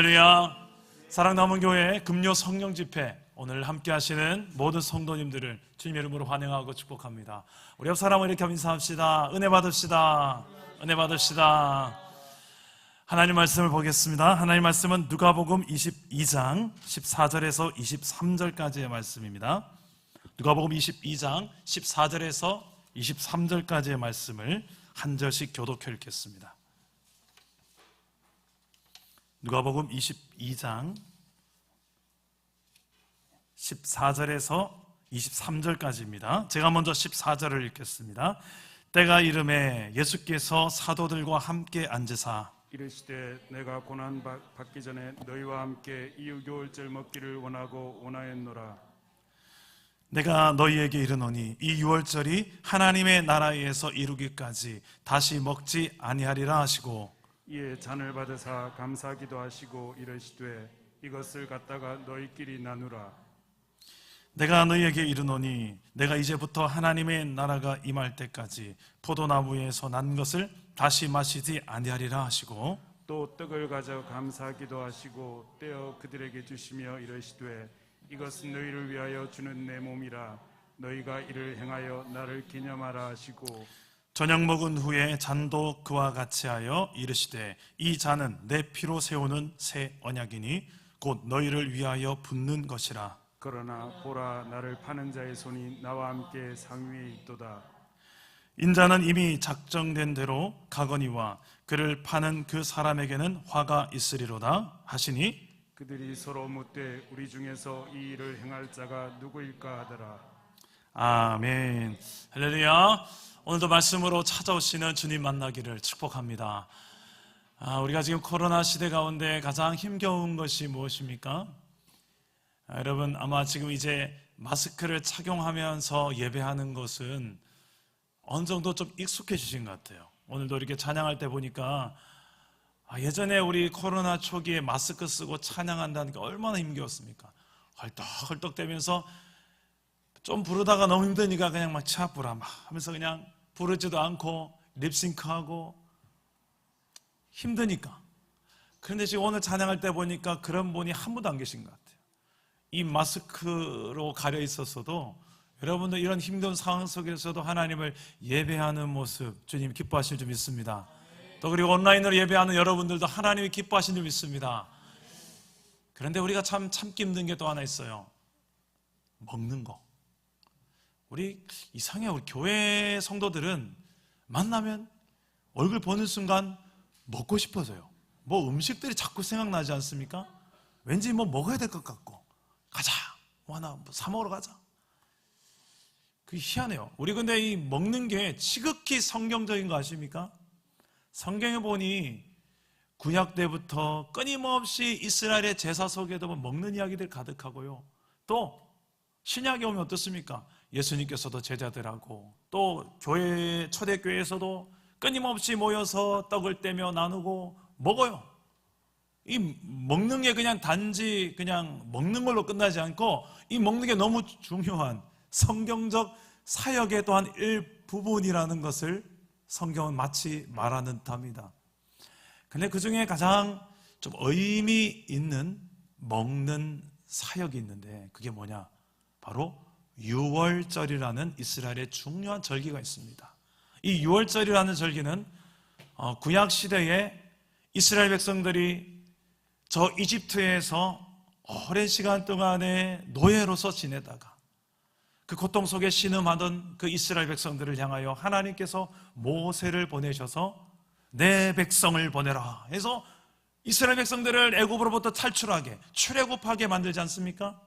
할렐루야. 사랑남은 교회 금요 성령 집회, 오늘 함께 하시는 모든 성도님들을 주님의 이름으로 환영하고 축복합니다. 우리 옆 사람을 이렇게 인사합시다. 은혜 받읍시다. 은혜 받읍시다. 하나님 말씀을 보겠습니다. 하나님 말씀은 누가복음 22장 14절에서 23절까지의 말씀입니다. 누가복음 22장 14절에서 23절까지의 말씀을 한 절씩 교독해 읽겠습니다. 누가복음 22장 14절에서 23절까지입니다. 제가 먼저 14절을 읽겠습니다. 때가 이름에 예수께서 사도들과 함께 앉으사 이르시되 내가 고난 받기 전에 너희와 함께 이 유월절 먹기를 원하였노라. 내가 너희에게 이르노니 이 유월절이 하나님의 나라에서 이루기까지 다시 먹지 아니하리라 하시고, 이에 잔을 받으사 감사기도 하시고 이르시되 이것을 갖다가 너희끼리 나누라. 내가 너희에게 이르노니 내가 이제부터 하나님의 나라가 임할 때까지 포도나무에서 난 것을 다시 마시지 아니하리라 하시고, 또 떡을 가져 감사기도 하시고 떼어 그들에게 주시며 이르시되 이것은 너희를 위하여 주는 내 몸이라. 너희가 이를 행하여 나를 기념하라 하시고, 저녁 먹은 후에 잔도 그와 같이 하여 이르시되 이 잔은 내 피로 세우는 새 언약이니 곧 너희를 위하여 붓는 것이라. 그러나 보라, 나를 파는 자의 손이 나와 함께 상위에 있도다. 인자는 이미 작정된 대로 가거니와 그를 파는 그 사람에게는 화가 있으리로다 하시니, 그들이 서로 묻되 우리 중에서 이 일을 행할 자가 누구일까 하더라. 아멘. 할렐루야. 오늘도 말씀으로 찾아오시는 주님 만나기를 축복합니다. 우리가 지금 코로나 시대 가운데 가장 힘겨운 것이 무엇입니까? 여러분, 아마 지금 이제 마스크를 착용하면서 예배하는 것은 어느 정도 좀 익숙해지신 것 같아요. 오늘도 이렇게 찬양할 때 보니까 예전에 우리 코로나 초기에 마스크 쓰고 찬양한다는 게 얼마나 힘겨웠습니까? 헐떡헐떡대면서 좀 부르다가 너무 힘드니까 그냥 막 차부라 막 하면서 그냥 부르지도 않고 립싱크하고 힘드니까. 그런데 지금 오늘 찬양할 때 보니까 그런 분이 한 분도 안 계신 것 같아요. 이 마스크로 가려 있었어도 여러분들 이런 힘든 상황 속에서도 하나님을 예배하는 모습 주님 기뻐하실 줄 믿습니다. 또 그리고 온라인으로 예배하는 여러분들도 하나님이 기뻐하신 줄 믿습니다. 그런데 우리가 참기 힘든 게 또 하나 있어요. 먹는 거. 우리 이상해요. 우리 교회 성도들은 만나면 얼굴 보는 순간 먹고 싶어져요. 뭐 음식들이 자꾸 생각나지 않습니까? 왠지 뭐 먹어야 될 것 같고, 가자, 뭐 하나 사 먹으러 가자. 그게 희한해요. 우리 근데 이 먹는 게 지극히 성경적인 거 아십니까? 성경에 보니 구약 때부터 끊임없이 이스라엘의 제사 속에도 먹는 이야기들 가득하고요. 또 신약에 오면 어떻습니까? 예수님께서도 제자들하고 또 교회 초대교회에서도 끊임없이 모여서 떡을 떼며 나누고 먹어요. 이 먹는 게 그냥 단지 그냥 먹는 걸로 끝나지 않고 이 먹는 게 너무 중요한 성경적 사역의 또한 일부분이라는 것을 성경은 마치 말하는 듯합니다. 근데 그 중에 가장 좀 의미 있는 먹는 사역이 있는데 그게 뭐냐? 바로 유월절이라는 이스라엘의 중요한 절기가 있습니다. 이 유월절이라는 절기는 구약 시대에 이스라엘 백성들이 저 이집트에서 오랜 시간 동안에 노예로서 지내다가 그 고통 속에 신음하던 그 이스라엘 백성들을 향하여 하나님께서 모세를 보내셔서 내 백성을 보내라 해서 이스라엘 백성들을 애굽으로부터 탈출하게 출애굽하게 만들지 않습니까?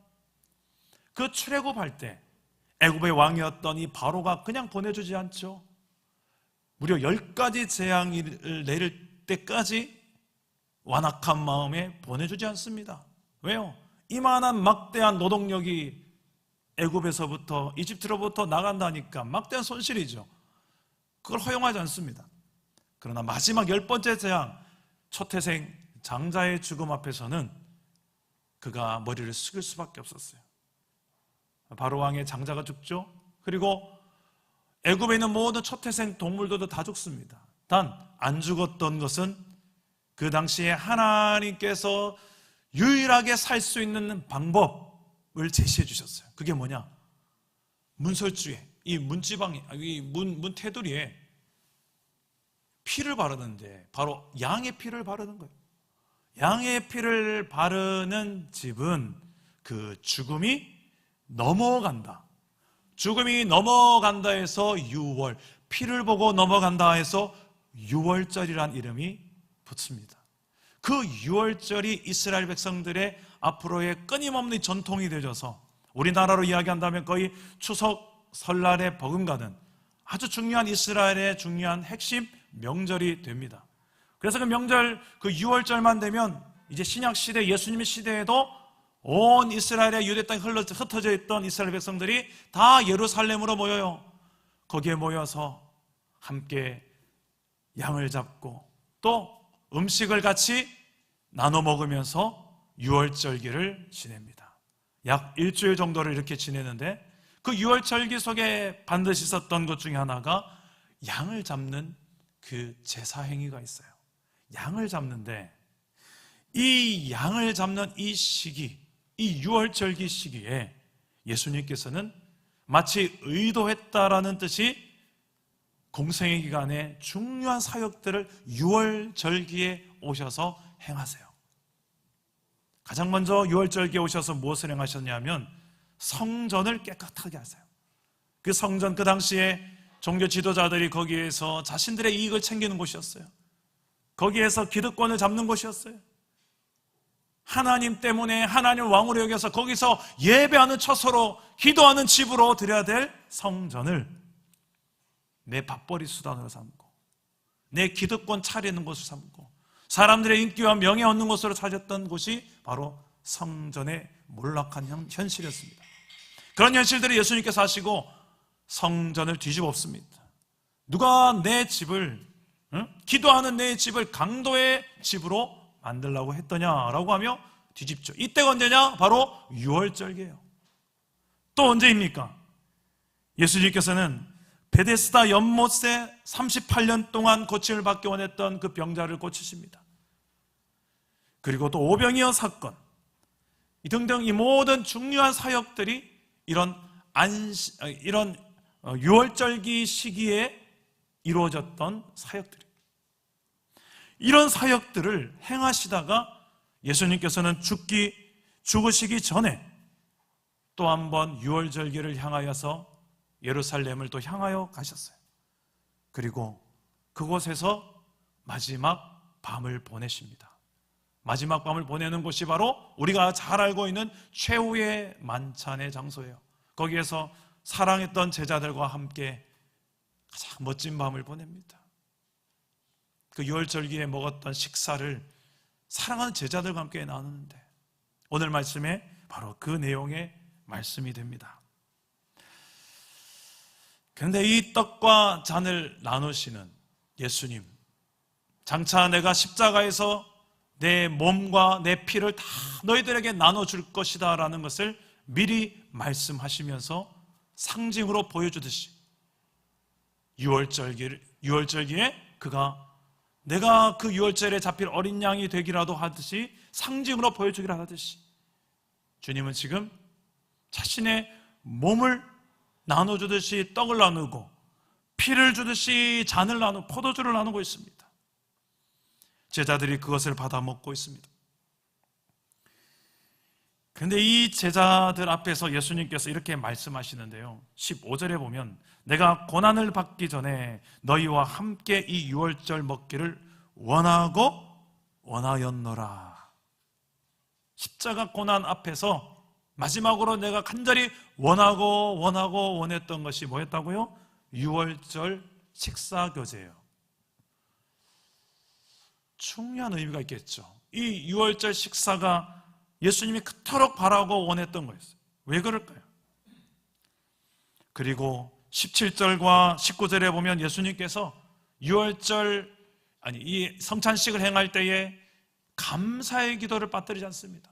그 출애굽할 때 애굽의 왕이었던 이 바로가 그냥 보내주지 않죠. 무려 10가지 재앙을 내릴 때까지 완악한 마음에 보내주지 않습니다. 왜요? 이만한 막대한 노동력이 애굽에서부터 이집트로부터 나간다니까 막대한 손실이죠. 그걸 허용하지 않습니다. 그러나 마지막 10번째 재앙, 초태생 장자의 죽음 앞에서는 그가 머리를 숙일 수밖에 없었어요. 바로 왕의 장자가 죽죠. 그리고 애굽에 있는 모든 초태생 동물들도 다 죽습니다. 단 안 죽었던 것은 그 당시에 하나님께서 유일하게 살 수 있는 방법을 제시해 주셨어요. 그게 뭐냐? 문설주에, 이 문지방에, 이 문 테두리에 피를 바르는데 바로 양의 피를 바르는 거예요. 양의 피를 바르는 집은 그 죽음이 넘어간다. 죽음이 넘어간다 해서 6월, 피를 보고 넘어간다 해서 6월절이란 이름이 붙습니다. 그 6월절이 이스라엘 백성들의 앞으로의 끊임없는 전통이 되어져서 우리나라로 이야기한다면 거의 추석, 설날에 버금가는 아주 중요한 이스라엘의 중요한 핵심 명절이 됩니다. 그래서 그 명절, 그 6월절만 되면 이제 신약시대, 예수님의 시대에도 온 이스라엘의 유대 땅에 흩어져 있던 이스라엘 백성들이 다 예루살렘으로 모여요. 거기에 모여서 함께 양을 잡고 또 음식을 같이 나눠 먹으면서 6월절기를 지냅니다. 약 일주일 정도를 이렇게 지내는데 그 6월절기 속에 반드시 있었던 것 중에 하나가 양을 잡는 그 제사 행위가 있어요. 양을 잡는데 이 양을 잡는 이 시기, 이 6월절기 시기에 예수님께서는 마치 의도했다라는 뜻이 공생의 기간에 중요한 사역들을 6월절기에 오셔서 행하세요. 가장 먼저 6월절기에 오셔서 무엇을 행하셨냐면 성전을 깨끗하게 하세요. 그 성전, 그 당시에 종교 지도자들이 거기에서 자신들의 이익을 챙기는 곳이었어요. 거기에서 기득권을 잡는 곳이었어요. 하나님 때문에 하나님 왕으로 여겨서 거기서 예배하는 처소로, 기도하는 집으로 드려야 될 성전을 내 밥벌이 수단으로 삼고 내 기득권 차리는 곳을 삼고 사람들의 인기와 명예 얻는 곳으로 찾았던 곳이 바로 성전의 몰락한 현실이었습니다. 그런 현실들을 예수님께서 하시고 성전을 뒤집어 엎습니다. 누가 내 집을, 기도하는 내 집을 강도의 집으로 만들려고 했더냐라고 하며 뒤집죠. 이때가 언제냐? 바로 6월절기예요. 또 언제입니까? 예수님께서는 베데스다 연못에 38년 동안 고침을 받기 원했던 그 병자를 고치십니다. 그리고 또 오병이어 사건 등등 이 모든 중요한 사역들이 이런 6월절기 시기에 이루어졌던 사역들이에요. 이런 사역들을 행하시다가 예수님께서는 죽으시기 전에 또 한 번 6월절기를 향하여서 예루살렘을 또 향하여 가셨어요. 그리고 그곳에서 마지막 밤을 보내십니다. 마지막 밤을 보내는 곳이 바로 우리가 잘 알고 있는 최후의 만찬의 장소예요. 거기에서 사랑했던 제자들과 함께 가장 멋진 밤을 보냅니다. 그 6월절기에 먹었던 식사를 사랑하는 제자들과 함께 나누는데 오늘 말씀에 바로 그 내용의 말씀이 됩니다. 그런데 이 떡과 잔을 나누시는 예수님, 장차 내가 십자가에서 내 몸과 내 피를 다 너희들에게 나눠줄 것이다 라는 것을 미리 말씀하시면서 상징으로 보여주듯이 6월절기에 그가 내가 그 6월절에 잡힐 어린 양이 되기라도 하듯이 상징으로 보여주기라 하듯이 주님은 지금 자신의 몸을 나눠주듯이 떡을 나누고 피를 주듯이 잔을 나누고 포도주를 나누고 있습니다. 제자들이 그것을 받아 먹고 있습니다. 그런데 이 제자들 앞에서 예수님께서 이렇게 말씀하시는데요, 15절에 보면 내가 고난을 받기 전에 너희와 함께 이 6월절 먹기를 원하였노라. 십자가 고난 앞에서 마지막으로 내가 간절히 원했던 것이 뭐였다고요? 6월절 식사교제예요. 중요한 의미가 있겠죠. 이 6월절 식사가 예수님이 그토록 바라고 원했던 거였어요. 왜 그럴까요? 그리고 17절과 19절에 보면 예수님께서 6월절 이 성찬식을 행할 때에 감사의 기도를 빠뜨리지 않습니다.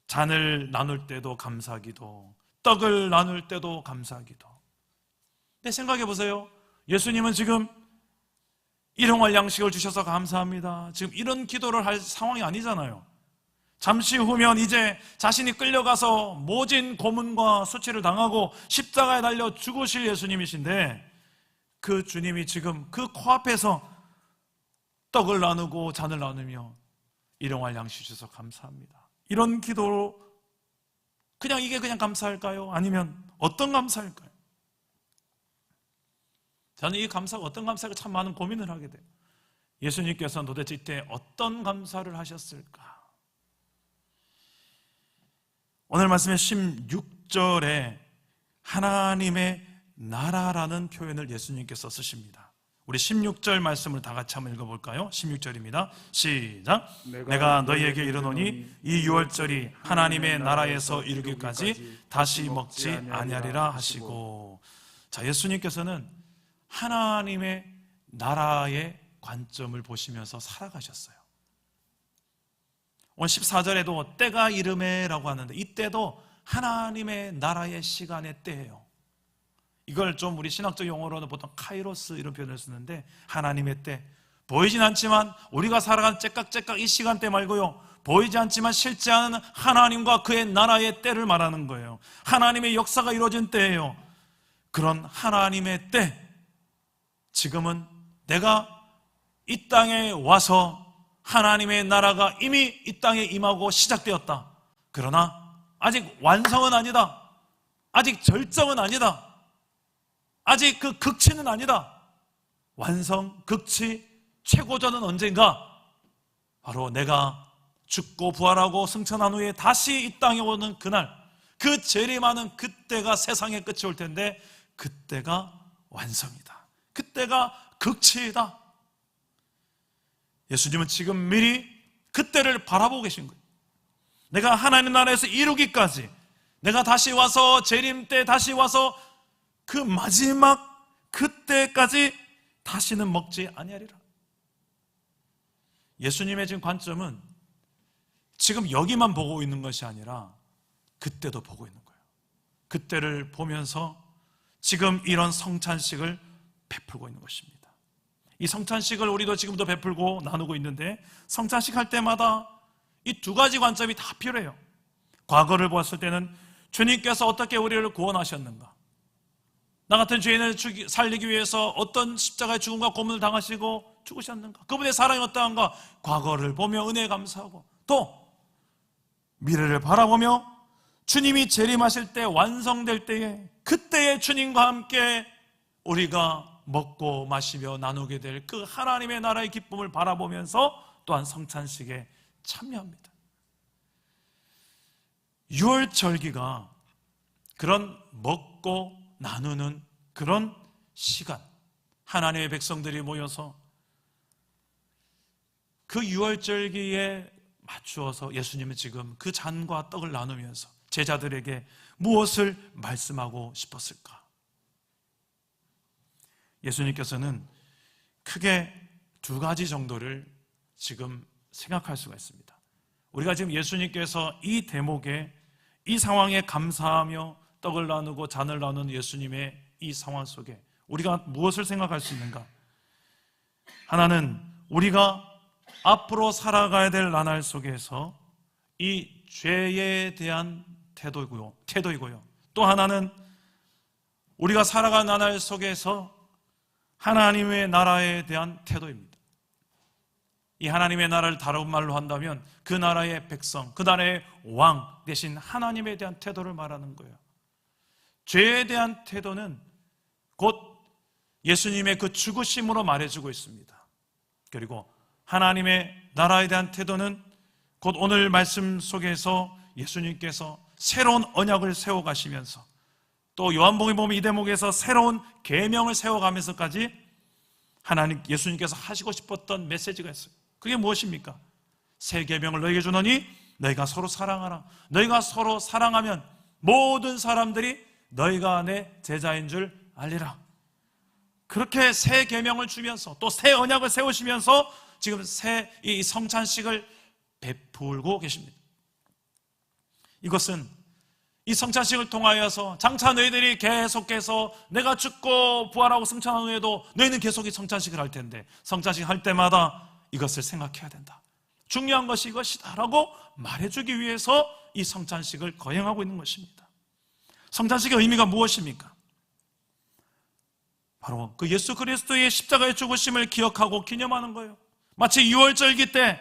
잔을 나눌 때도 감사기도, 떡을 나눌 때도 감사기도. 근데 생각해 보세요. 예수님은 지금 일용할 양식을 주셔서 감사합니다. 지금 이런 기도를 할 상황이 아니잖아요. 잠시 후면 이제 자신이 끌려가서 모진 고문과 수치를 당하고 십자가에 달려 죽으실 예수님이신데, 그 주님이 지금 그 코앞에서 떡을 나누고 잔을 나누며 일용할 양식 주셔서 감사합니다. 이런 기도로 그냥 이게 그냥 감사할까요? 아니면 어떤 감사일까요? 저는 이 감사가 어떤 감사가 참 많은 고민을 하게 돼요. 예수님께서는 도대체 이때 어떤 감사를 하셨을까? 오늘 말씀의 16절에 하나님의 나라라는 표현을 예수님께서 쓰십니다. 우리 16절 말씀을 다 같이 한번 읽어볼까요? 16절입니다. 시작. 내가 너희에게 이르노니 이 유월절이 하나님의 나라에서 이루기까지 다시 먹지 아니하리라 하시고. 자, 예수님께서는 하나님의 나라의 관점을 보시면서 살아가셨어요. 오늘 14절에도 때가 이르매라고 하는데, 이 때도 하나님의 나라의 시간의 때예요. 이걸 좀 우리 신학적 용어로는 보통 카이로스 이런 표현을 쓰는데, 하나님의 때, 보이진 않지만 우리가 살아가는 째깍째깍 이 시간대 말고요, 보이지 않지만 실제 하는 하나님과 그의 나라의 때를 말하는 거예요. 하나님의 역사가 이루어진 때예요. 그런 하나님의 때, 지금은 내가 이 땅에 와서 하나님의 나라가 이미 이 땅에 임하고 시작되었다. 그러나 아직 완성은 아니다. 아직 절정은 아니다. 아직 그 극치는 아니다. 완성, 극치, 최고전은 언젠가? 바로 내가 죽고 부활하고 승천한 후에 다시 이 땅에 오는 그날, 그 재림하는 그때가 세상의 끝이 올 텐데, 그때가 완성이다. 그때가 극치이다. 예수님은 지금 미리 그때를 바라보고 계신 거예요. 내가 하나님 나라에서 이루기까지, 내가 다시 와서 재림 때 다시 와서 그 마지막 그때까지 다시는 먹지 아니하리라. 예수님의 지금 관점은 지금 여기만 보고 있는 것이 아니라 그때도 보고 있는 거예요. 그때를 보면서 지금 이런 성찬식을 베풀고 있는 것입니다. 이 성찬식을 우리도 지금도 베풀고 나누고 있는데, 성찬식 할 때마다 이 두 가지 관점이 다 필요해요. 과거를 보았을 때는 주님께서 어떻게 우리를 구원하셨는가, 나 같은 죄인을 살리기 위해서 어떤 십자가의 죽음과 고문을 당하시고 죽으셨는가, 그분의 사랑이 어떠한가, 과거를 보며 은혜에 감사하고, 또 미래를 바라보며 주님이 재림하실 때, 완성될 때에, 그때의 주님과 함께 우리가 먹고 마시며 나누게 될 그 하나님의 나라의 기쁨을 바라보면서 또한 성찬식에 참여합니다. 유월절기가 그런 먹고 나누는 그런 시간, 하나님의 백성들이 모여서 그 유월절기에 맞추어서 예수님은 지금 그 잔과 떡을 나누면서 제자들에게 무엇을 말씀하고 싶었을까? 예수님께서는 크게 두 가지 정도를 지금 생각할 수가 있습니다. 우리가 지금 예수님께서 이 대목에, 이 상황에 감사하며 떡을 나누고 잔을 나누는 예수님의 이 상황 속에 우리가 무엇을 생각할 수 있는가? 하나는 우리가 앞으로 살아가야 될 나날 속에서 이 죄에 대한 태도이고요. 또 하나는 우리가 살아가는 나날 속에서 하나님의 나라에 대한 태도입니다. 이 하나님의 나라를 다른 말로 한다면 그 나라의 백성, 그 나라의 왕 대신 하나님에 대한 태도를 말하는 거예요. 죄에 대한 태도는 곧 예수님의 그 죽으심으로 말해주고 있습니다. 그리고 하나님의 나라에 대한 태도는 곧 오늘 말씀 속에서 예수님께서 새로운 언약을 세워가시면서, 또 요한복음에 보면 이 대목에서 새로운 계명을 세워가면서까지 예수님께서 하시고 싶었던 메시지가 있어요. 그게 무엇입니까? 새 계명을 너희에게 주노니 너희가 서로 사랑하라. 너희가 서로 사랑하면 모든 사람들이 너희가 내 제자인 줄 알리라. 그렇게 새 계명을 주면서 또 새 언약을 세우시면서 지금 이 성찬식을 베풀고 계십니다. 이것은 이 성찬식을 통하여서 장차 너희들이 계속해서 내가 죽고 부활하고 승천한 후에도 너희는 계속 이 성찬식을 할 텐데 성찬식 할 때마다 이것을 생각해야 된다. 중요한 것이 이것이다 라고 말해주기 위해서 이 성찬식을 거행하고 있는 것입니다. 성찬식의 의미가 무엇입니까? 바로 그 예수 그리스도의 십자가의 죽으심을 기억하고 기념하는 거예요. 마치 6월절기 때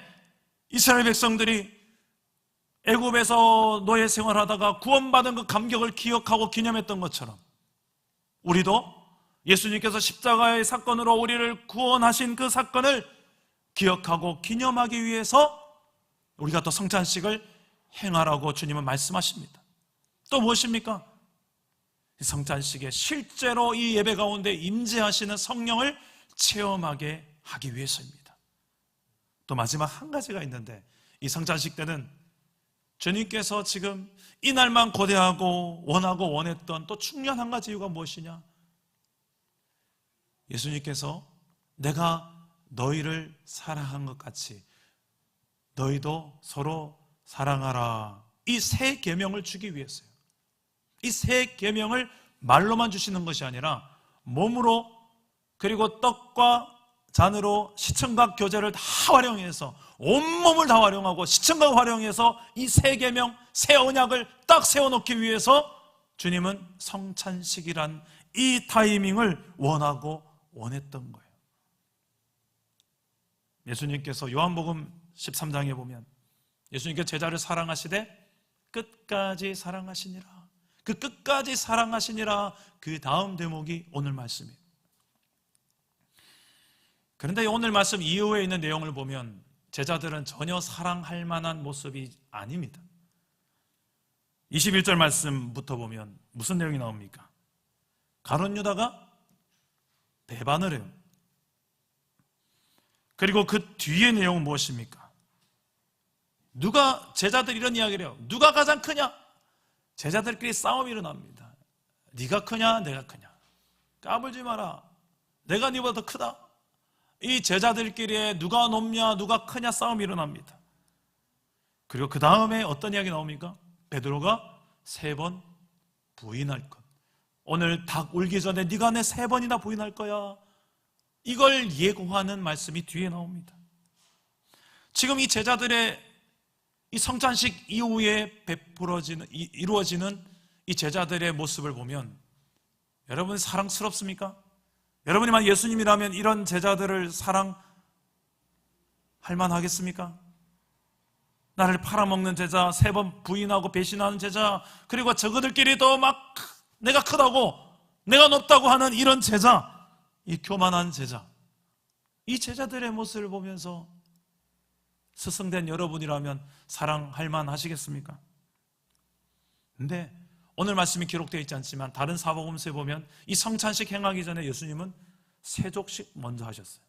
이스라엘 백성들이 애굽에서 노예 생활하다가 구원받은 그 감격을 기억하고 기념했던 것처럼 우리도 예수님께서 십자가의 사건으로 우리를 구원하신 그 사건을 기억하고 기념하기 위해서 우리가 또 성찬식을 행하라고 주님은 말씀하십니다. 또 무엇입니까? 성찬식에 실제로 이 예배 가운데 임재하시는 성령을 체험하게 하기 위해서입니다. 또 마지막 한 가지가 있는데 이 성찬식 때는 주님께서 지금 이 날만 고대하고 원하고 원했던 또 중요한 한 가지 이유가 무엇이냐? 예수님께서 내가 너희를 사랑한 것 같이 너희도 서로 사랑하라, 이 새 계명을 주기 위해서요. 이 새 계명을 말로만 주시는 것이 아니라 몸으로 그리고 떡과 잔으로 시청각 교제를 다 활용해서 온몸을 다 활용하고 시청각 활용해서 이 새 계명, 새 언약을 딱 세워놓기 위해서 주님은 성찬식이란 이 타이밍을 원하고 원했던 거예요. 예수님께서 요한복음 13장에 보면 예수님께서 제자를 사랑하시되 끝까지 사랑하시니라. 그 끝까지 사랑하시니라, 그 다음 대목이 오늘 말씀이에요. 그런데 오늘 말씀 이후에 있는 내용을 보면 제자들은 전혀 사랑할 만한 모습이 아닙니다. 21절 말씀부터 보면 무슨 내용이 나옵니까? 가룟 유다가 배반을 해요. 그리고 그 뒤의 내용은 무엇입니까? 누가, 제자들 이런 이야기를 해요. 누가 가장 크냐? 제자들끼리 싸움이 일어납니다. 네가 크냐 내가 크냐, 까불지 마라, 내가 네보다 더 크다. 이 제자들끼리에 누가 높냐 누가 크냐 싸움이 일어납니다. 그리고 그 다음에 어떤 이야기 나옵니까? 베드로가 3번 부인할 것. 오늘 닭 울기 전에 네가 내 3번이나 부인할 거야. 이걸 예고하는 말씀이 뒤에 나옵니다. 지금 이 제자들의 이 성찬식 이후에 이루어지는 이 제자들의 모습을 보면 여러분 사랑스럽습니까? 여러분이 만약 예수님이라면 이런 제자들을 사랑할 만하겠습니까? 나를 팔아먹는 제자, 3번 부인하고 배신하는 제자, 그리고 저그들끼리도 막 내가 크다고 내가 높다고 하는 이런 제자, 이 교만한 제자, 이 제자들의 모습을 보면서 스승된 여러분이라면 사랑할 만하시겠습니까? 근데 오늘 말씀이 기록되어 있지 않지만 다른 사복음서에 보면 이 성찬식 행하기 전에 예수님은 세족식 먼저 하셨어요.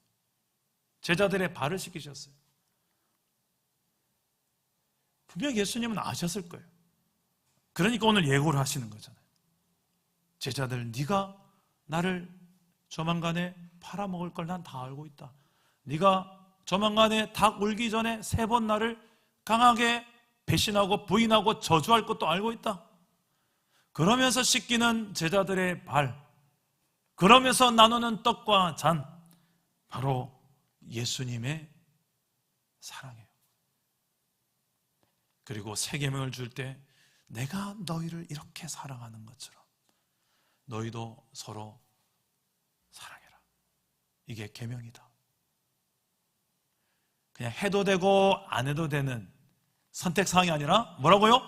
제자들의 발을 씻기셨어요. 분명 예수님은 아셨을 거예요. 그러니까 오늘 예고를 하시는 거잖아요. 제자들, 네가 나를 조만간에 팔아먹을 걸 난 다 알고 있다. 네가 조만간에 닭 울기 전에 3번 나를 강하게 배신하고 부인하고 저주할 것도 알고 있다. 그러면서 씻기는 제자들의 발, 그러면서 나누는 떡과 잔, 바로 예수님의 사랑이에요. 그리고 새 계명을 줄 때 내가 너희를 이렇게 사랑하는 것처럼 너희도 서로 사랑해라. 이게 계명이다. 그냥 해도 되고 안 해도 되는 선택사항이 아니라 뭐라고요?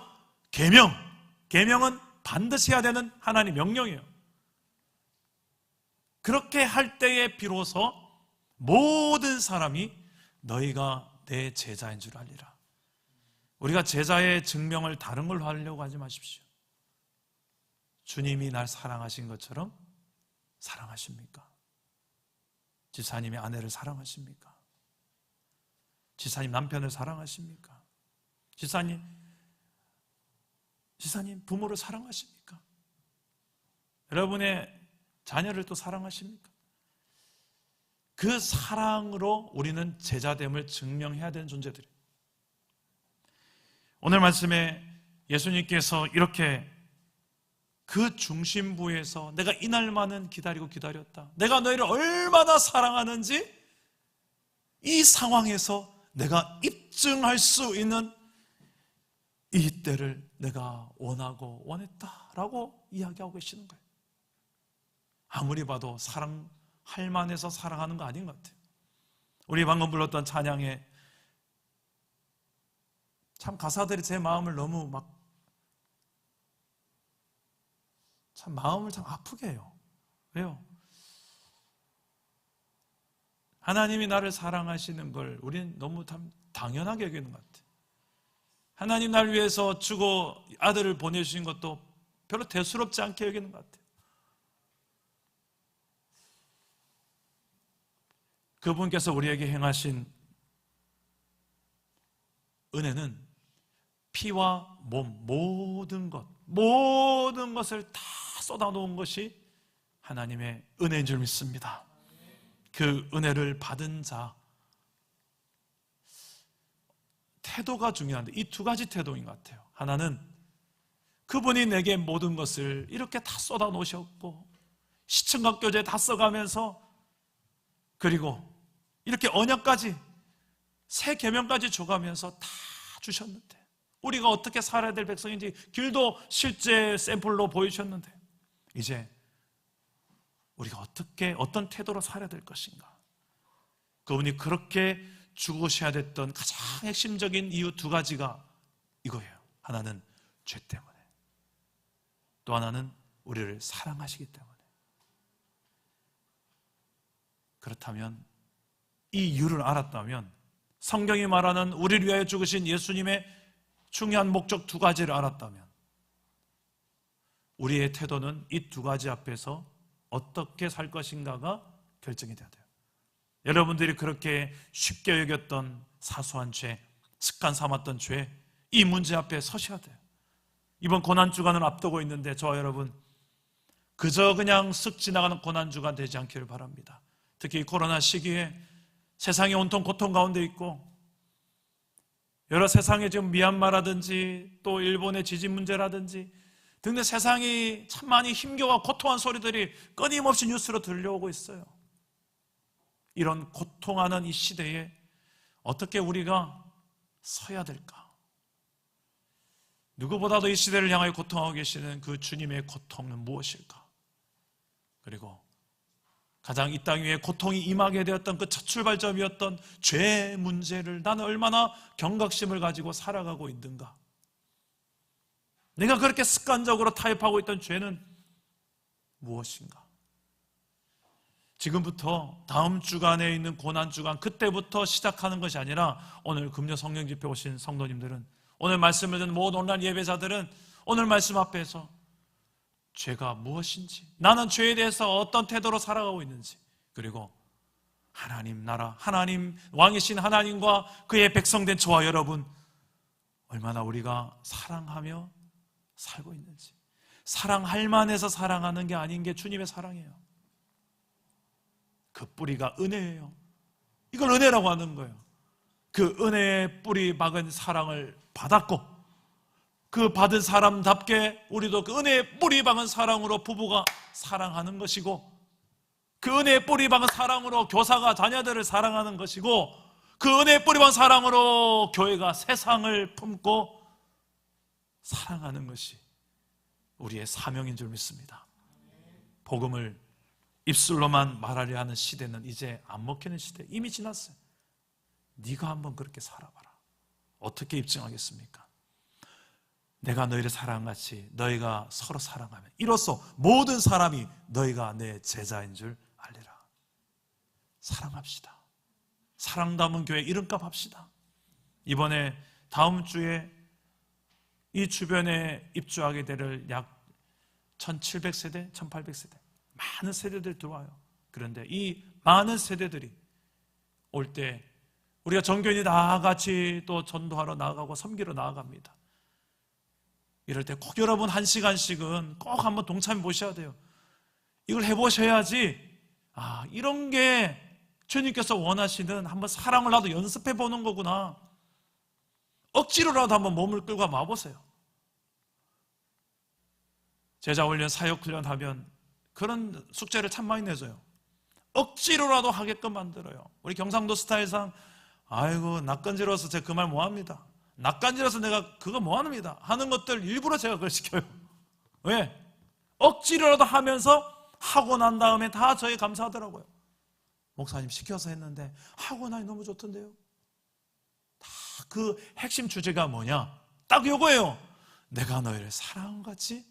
계명. 계명은 반드시 해야 되는 하나님의 명령이에요. 그렇게 할 때에 비로소 모든 사람이 너희가 내 제자인 줄 알리라. 우리가 제자의 증명을 다른 걸로 하려고 하지 마십시오. 주님이 날 사랑하신 것처럼 사랑하십니까? 지사님이 아내를 사랑하십니까? 지사님 남편을 사랑하십니까? 지사님 부모를 사랑하십니까? 여러분의 자녀를 또 사랑하십니까? 그 사랑으로 우리는 제자됨을 증명해야 되는 존재들이에요. 오늘 말씀에 예수님께서 이렇게 그 중심부에서 내가 이날만은 기다렸다. 내가 너희를 얼마나 사랑하는지 이 상황에서 내가 입증할 수 있는 이 때를 내가 원하고 원했다라고 이야기하고 계시는 거예요. 아무리 봐도 사랑할 만해서 사랑하는 거 아닌 것 같아요. 우리 방금 불렀던 찬양에 참 가사들이 제 마음을 너무 참 마음을 참 아프게 해요. 왜요? 하나님이 나를 사랑하시는 걸 우리는 너무 당연하게 여기는 것 같아요. 하나님 나를 위해서 주고 아들을 보내주신 것도 별로 대수롭지 않게 여기는 것 같아요. 그분께서 우리에게 행하신 은혜는 피와 몸, 모든 것을 다 쏟아놓은 것이 하나님의 은혜인 줄 믿습니다. 그 은혜를 받은 자, 태도가 중요한데 이 두 가지 태도인 것 같아요. 하나는 그분이 내게 모든 것을 이렇게 다 쏟아놓으셨고 시청각 교재 다 써가면서 그리고 이렇게 언약까지 새 계명까지 줘가면서 다 주셨는데 우리가 어떻게 살아야 될 백성인지 길도 실제 샘플로 보여주셨는데 이제 우리가 어떤 태도로 살아야 될 것인가. 그분이 그렇게 죽으셔야 됐던 가장 핵심적인 이유 두 가지가 이거예요. 하나는 죄 때문에, 또 하나는 우리를 사랑하시기 때문에. 그렇다면 이 이유를 알았다면 성경이 말하는 우리를 위하여 죽으신 예수님의 중요한 목적 두 가지를 알았다면 우리의 태도는 이 두 가지 앞에서 어떻게 살 것인가가 결정이 돼야 돼요. 여러분들이 그렇게 쉽게 여겼던 사소한 죄, 습관 삼았던 죄, 이 문제 앞에 서셔야 돼요. 이번 고난주간을 앞두고 있는데 저와 여러분 그저 그냥 쓱 지나가는 고난주간 되지 않기를 바랍니다. 특히 코로나 시기에 세상이 온통 고통 가운데 있고 여러 세상에 지금 미얀마라든지 또 일본의 지진 문제라든지 등등 세상이 참 많이 힘겨워 고통한 소리들이 끊임없이 뉴스로 들려오고 있어요. 이런 고통하는 이 시대에 어떻게 우리가 서야 될까? 누구보다도 이 시대를 향하여 고통하고 계시는 그 주님의 고통은 무엇일까? 그리고 가장 이 땅 위에 고통이 임하게 되었던 그 첫 출발점이었던 죄 문제를 나는 얼마나 경각심을 가지고 살아가고 있는가? 내가 그렇게 습관적으로 타협하고 있던 죄는 무엇인가? 지금부터 다음 주간에 있는 고난주간 그때부터 시작하는 것이 아니라 오늘 금요 성령 집회 오신 성도님들은 오늘 말씀을 듣는 모든 온라인 예배자들은 오늘 말씀 앞에서 죄가 무엇인지 나는 죄에 대해서 어떤 태도로 살아가고 있는지 그리고 하나님 나라 하나님 왕이신 하나님과 그의 백성된 저와 여러분 얼마나 우리가 사랑하며 살고 있는지 사랑할 만해서 사랑하는 게 아닌 게 주님의 사랑이에요. 그 뿌리가 은혜예요. 이걸 은혜라고 하는 거예요. 그 은혜의 뿌리 박은 사랑을 받았고 그 받은 사람답게 우리도 그 은혜의 뿌리 박은 사랑으로 부부가 사랑하는 것이고 그 은혜의 뿌리 박은 사랑으로 교사가 자녀들을 사랑하는 것이고 그 은혜의 뿌리 박은 사랑으로 교회가 세상을 품고 사랑하는 것이 우리의 사명인 줄 믿습니다. 복음을 입술로만 말하려 하는 시대는 이제 안 먹히는 시대 이미 지났어요. 네가 한번 그렇게 살아봐라. 어떻게 입증하겠습니까? 내가 너희를 사랑같이 너희가 서로 사랑하면 이로써 모든 사람이 너희가 내 제자인 줄 알리라. 사랑합시다. 사랑 담은 교회 이름값 합시다. 이번에 다음 주에 이 주변에 입주하게 될 약 1700세대, 1800세대 많은 세대들이 들어와요. 그런데 이 많은 세대들이 올 때 우리가 전교인이 다 같이 또 전도하러 나아가고 섬기러 나아갑니다. 이럴 때 꼭 여러분 1시간씩은 꼭 한번 동참해 보셔야 돼요. 이걸 해보셔야지 이런 게 주님께서 원하시는 한번 사랑을 나도 연습해 보는 거구나. 억지로라도 한번 몸을 끌고 와보세요. 제자훈련, 사역훈련 하면 그런 숙제를 참 많이 내줘요. 억지로라도 하게끔 만들어요. 우리 경상도 스타일상 아이고 낯간지러워서 제가 그 말 뭐합니다. 낯간지러워서 내가 그거 뭐합니다 하는 것들 일부러 제가 그걸 시켜요. 왜? 억지로라도 하면서 하고 난 다음에 다 저에게 감사하더라고요. 목사님 시켜서 했는데 하고 나니 너무 좋던데요. 다 그 핵심 주제가 뭐냐? 딱 요거예요. 내가 너희를 사랑한 같이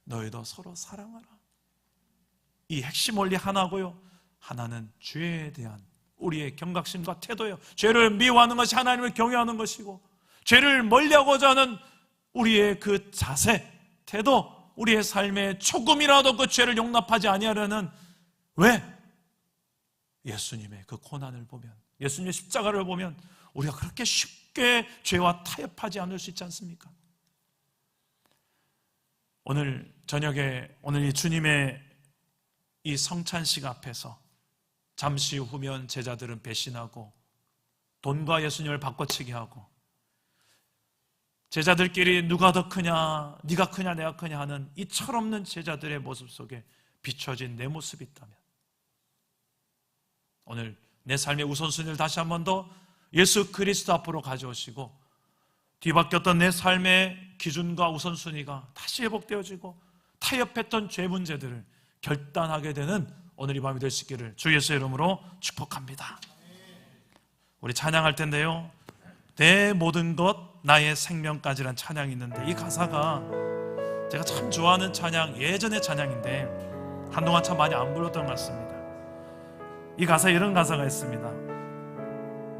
너희도 서로 사랑하라. 이 핵심 원리 하나고요. 하나는 죄에 대한 우리의 경각심과 태도예요. 죄를 미워하는 것이 하나님을 경외하는 것이고, 죄를 멀리하고자 하는 우리의 그 자세, 태도, 우리의 삶에 조금이라도 그 죄를 용납하지 아니하려는, 왜? 예수님의 그 고난을 보면, 예수님의 십자가를 보면 우리가 그렇게 쉽게 죄와 타협하지 않을 수 있지 않습니까? 오늘 저녁에 오늘 이 주님의 이 성찬식 앞에서 잠시 후면 제자들은 배신하고 돈과 예수님을 바꿔치기 하고 제자들끼리 누가 더 크냐, 네가 크냐 내가 크냐 하는 이 철없는 제자들의 모습 속에 비춰진 내 모습이 있다면, 오늘 내 삶의 우선순위를 다시 한 번 더 예수 그리스도 앞으로 가져오시고 뒤바뀌었던 내 삶의 기준과 우선순위가 다시 회복되어지고 타협했던 죄 문제들을 결단하게 되는 오늘 이 밤이 될 수 있기를 주 예수의 이름으로 축복합니다. 우리 찬양할 텐데요, 내 모든 것 나의 생명까지란 찬양이 있는데, 이 가사가 제가 참 좋아하는 찬양, 예전의 찬양인데 한동안 참 많이 안 불렀던 것 같습니다. 이 가사에 이런 가사가 있습니다.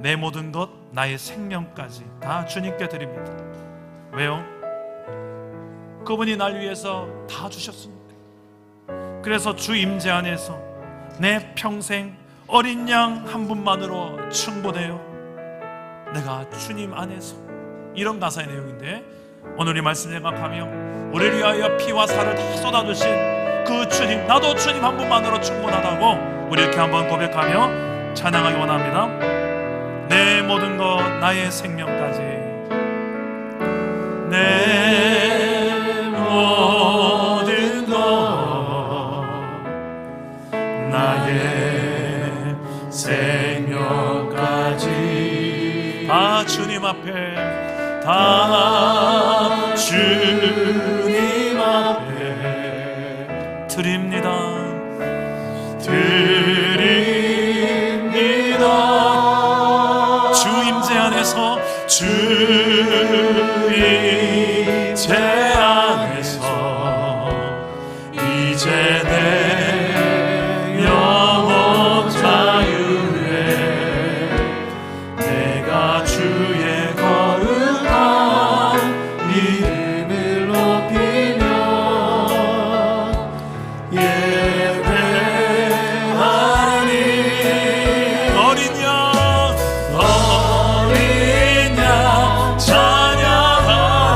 내 모든 것 나의 생명까지 다 주님께 드립니다. 왜요? 그분이 날 위해서 다 주셨습니다. 그래서 주 임재 안에서 내 평생 어린 양 한 분만으로 충분해요. 내가 주님 안에서, 이런 가사의 내용인데, 오늘 이 말씀 생각하며 우리를 위하여 피와 살을 다 쏟아주신 그 주님, 나도 주님 한 분만으로 충분하다고 우리 이렇게 한번 고백하며 찬양하기 원합니다. 내 모든 것 나의 생명까지, 내 모든 것 나의 생명까지 다 주님 앞에, 다 주님 앞에 드립니다. 주 임재 안에서, 주 임재 안에서 이제 내 영혼 자유에 내가 주의 거룩한 이름을 높이며 예배하리. 어린 양 찬양하리.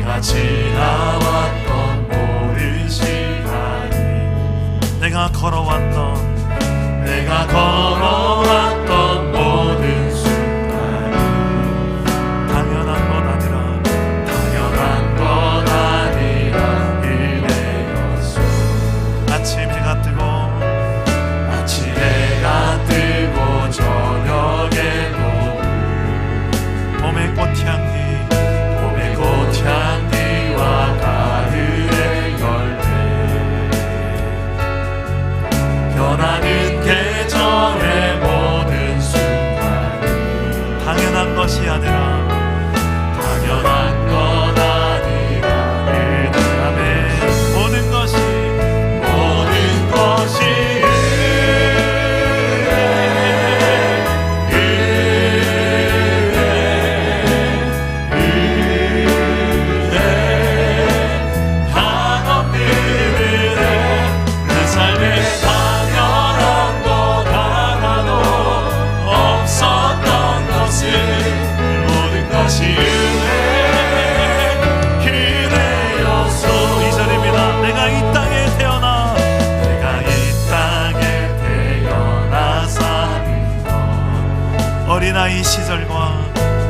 내가 지나왔던 모든 시간이 내가 걸어왔던 모든 순간이 당연한 것 아니라 은혜였소. 아침 해가 뜨고 저녁에도 봄의 꽃향기와 가을의 열매 변하는 계절의 모든 순간이 당연한 것 아니라 아멘. 모든 것이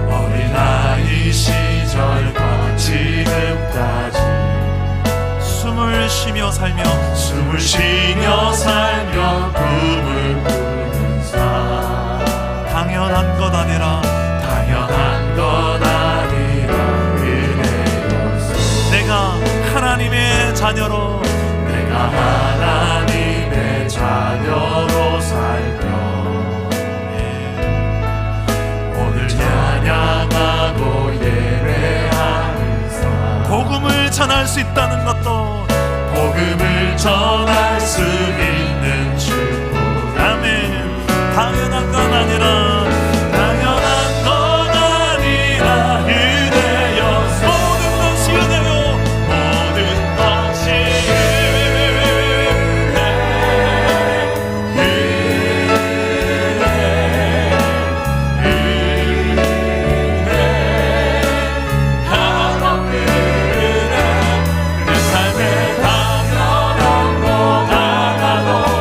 어린아이 시절과 지금까지 숨을 쉬며 살며 꿈을 꾸는 삶 당연한 것 아니라 은혜였소. 내가 하나님의 자녀로 살며 찬양하고 예배하는 삶 복음을 전할 수 있다는 것도 전할 수 있는 축복. 아멘. 당연한 건 아니라 은혜였소. 모든 것이 은혜요. 내 삶에 당연한 것 하나도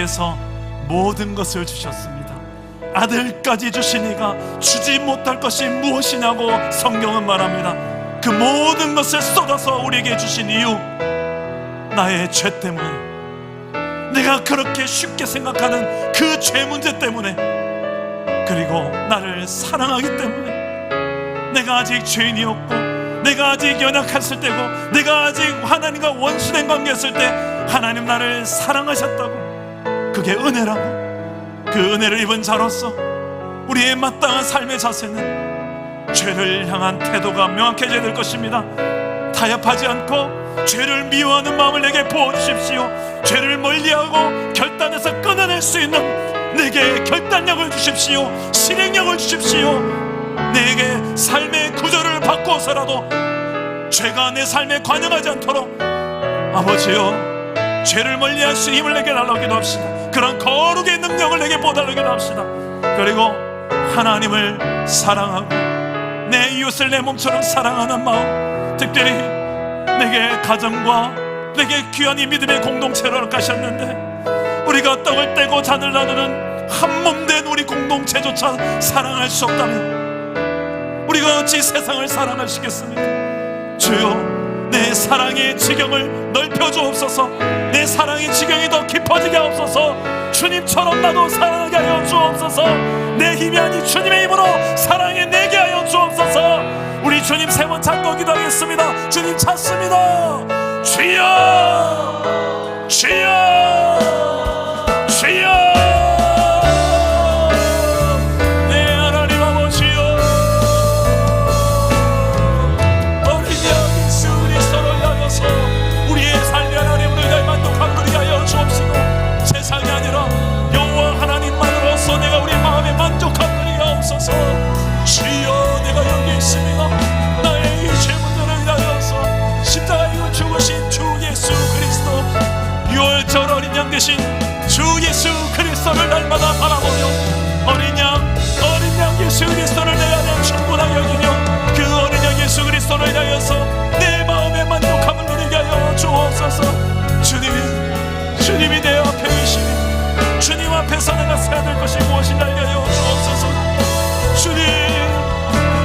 위해서 모든 것을 주셨습니다. 아들까지 주시니가 주지 못할 것이 무엇이냐고 성경은 말합니다. 그 모든 것을 쏟아서 우리에게 주신 이유, 나의 죄 때문에, 내가 그렇게 쉽게 생각하는 그 죄 문제 때문에, 그리고 나를 사랑하기 때문에, 내가 아직 죄인이었고, 내가 아직 연약했을 때고, 내가 아직 하나님과 원수된 관계였을 때 하나님 나를 사랑하셨다고, 그게 은혜라고. 그 은혜를 입은 자로서 우리의 마땅한 삶의 자세는 죄를 향한 태도가 명확해져야 될 것입니다. 타협하지 않고 죄를 미워하는 마음을 내게 부어주십시오. 죄를 멀리하고 결단해서 끊어낼 수 있는 내게 결단력을 주십시오. 실행력을 주십시오. 내게 삶의 구조를 바꿔서라도 죄가 내 삶에 관여하지 않도록 아버지여, 죄를 멀리할 수 힘을 내게 달라고 기도합시다. 그런 거룩의 능력을 내게 보달라고 기도합시다. 그리고 하나님을 사랑하고 내 이웃을 내 몸처럼 사랑하는 마음, 특별히 내게 가정과 내게 귀한 이 믿음의 공동체로 허락하셨는데, 우리가 떡을 떼고 잔을 나누는 한몸된 우리 공동체조차 사랑할 수 없다면 우리가 어찌 세상을 사랑하시겠습니까? 주여, 내 사랑의 지경을 넓혀주옵소서. 내 사랑의 지경이 더 깊어지게 하옵소서. 주님처럼 나도 사랑하게 하여 주옵소서. 내 힘이 아닌 주님의 힘으로 사랑해내게 하여 주옵소서. 우리 주님 세 번 찾고 기도하겠습니다. 주님 찾습니다. 주여, 주여, 주여. 내 하나님 아버지여, 어린 양 예수 그리스도를 위하여서 우리의 삶의 하나님으로 인하여 만족함을 누리게 하여 주옵시고, 세상이 아니라 여호와 하나님만으로서 내가 우리 마음에 만족함을 누리게 하옵소서. 주여, 내가 여기 있습니다. 나의 이 죄 문제를 위하여서 십자가에 죽으신 주 예수 그리스도, 6월절 어린 양 되신 주 예수 그리스도를 날마다 바라보며 어린 양 예수 그리스도를 내 안에 충분하게 여기며 그 어린 양 예수 그리스도를 위하여서 내 마음에 만족함을 누리게 하여 주옵소서. 주님이 내 앞에 계시니 주님 앞에서 내가 세야 될 것이 무엇인가 알게 하여 주옵소서. 주님,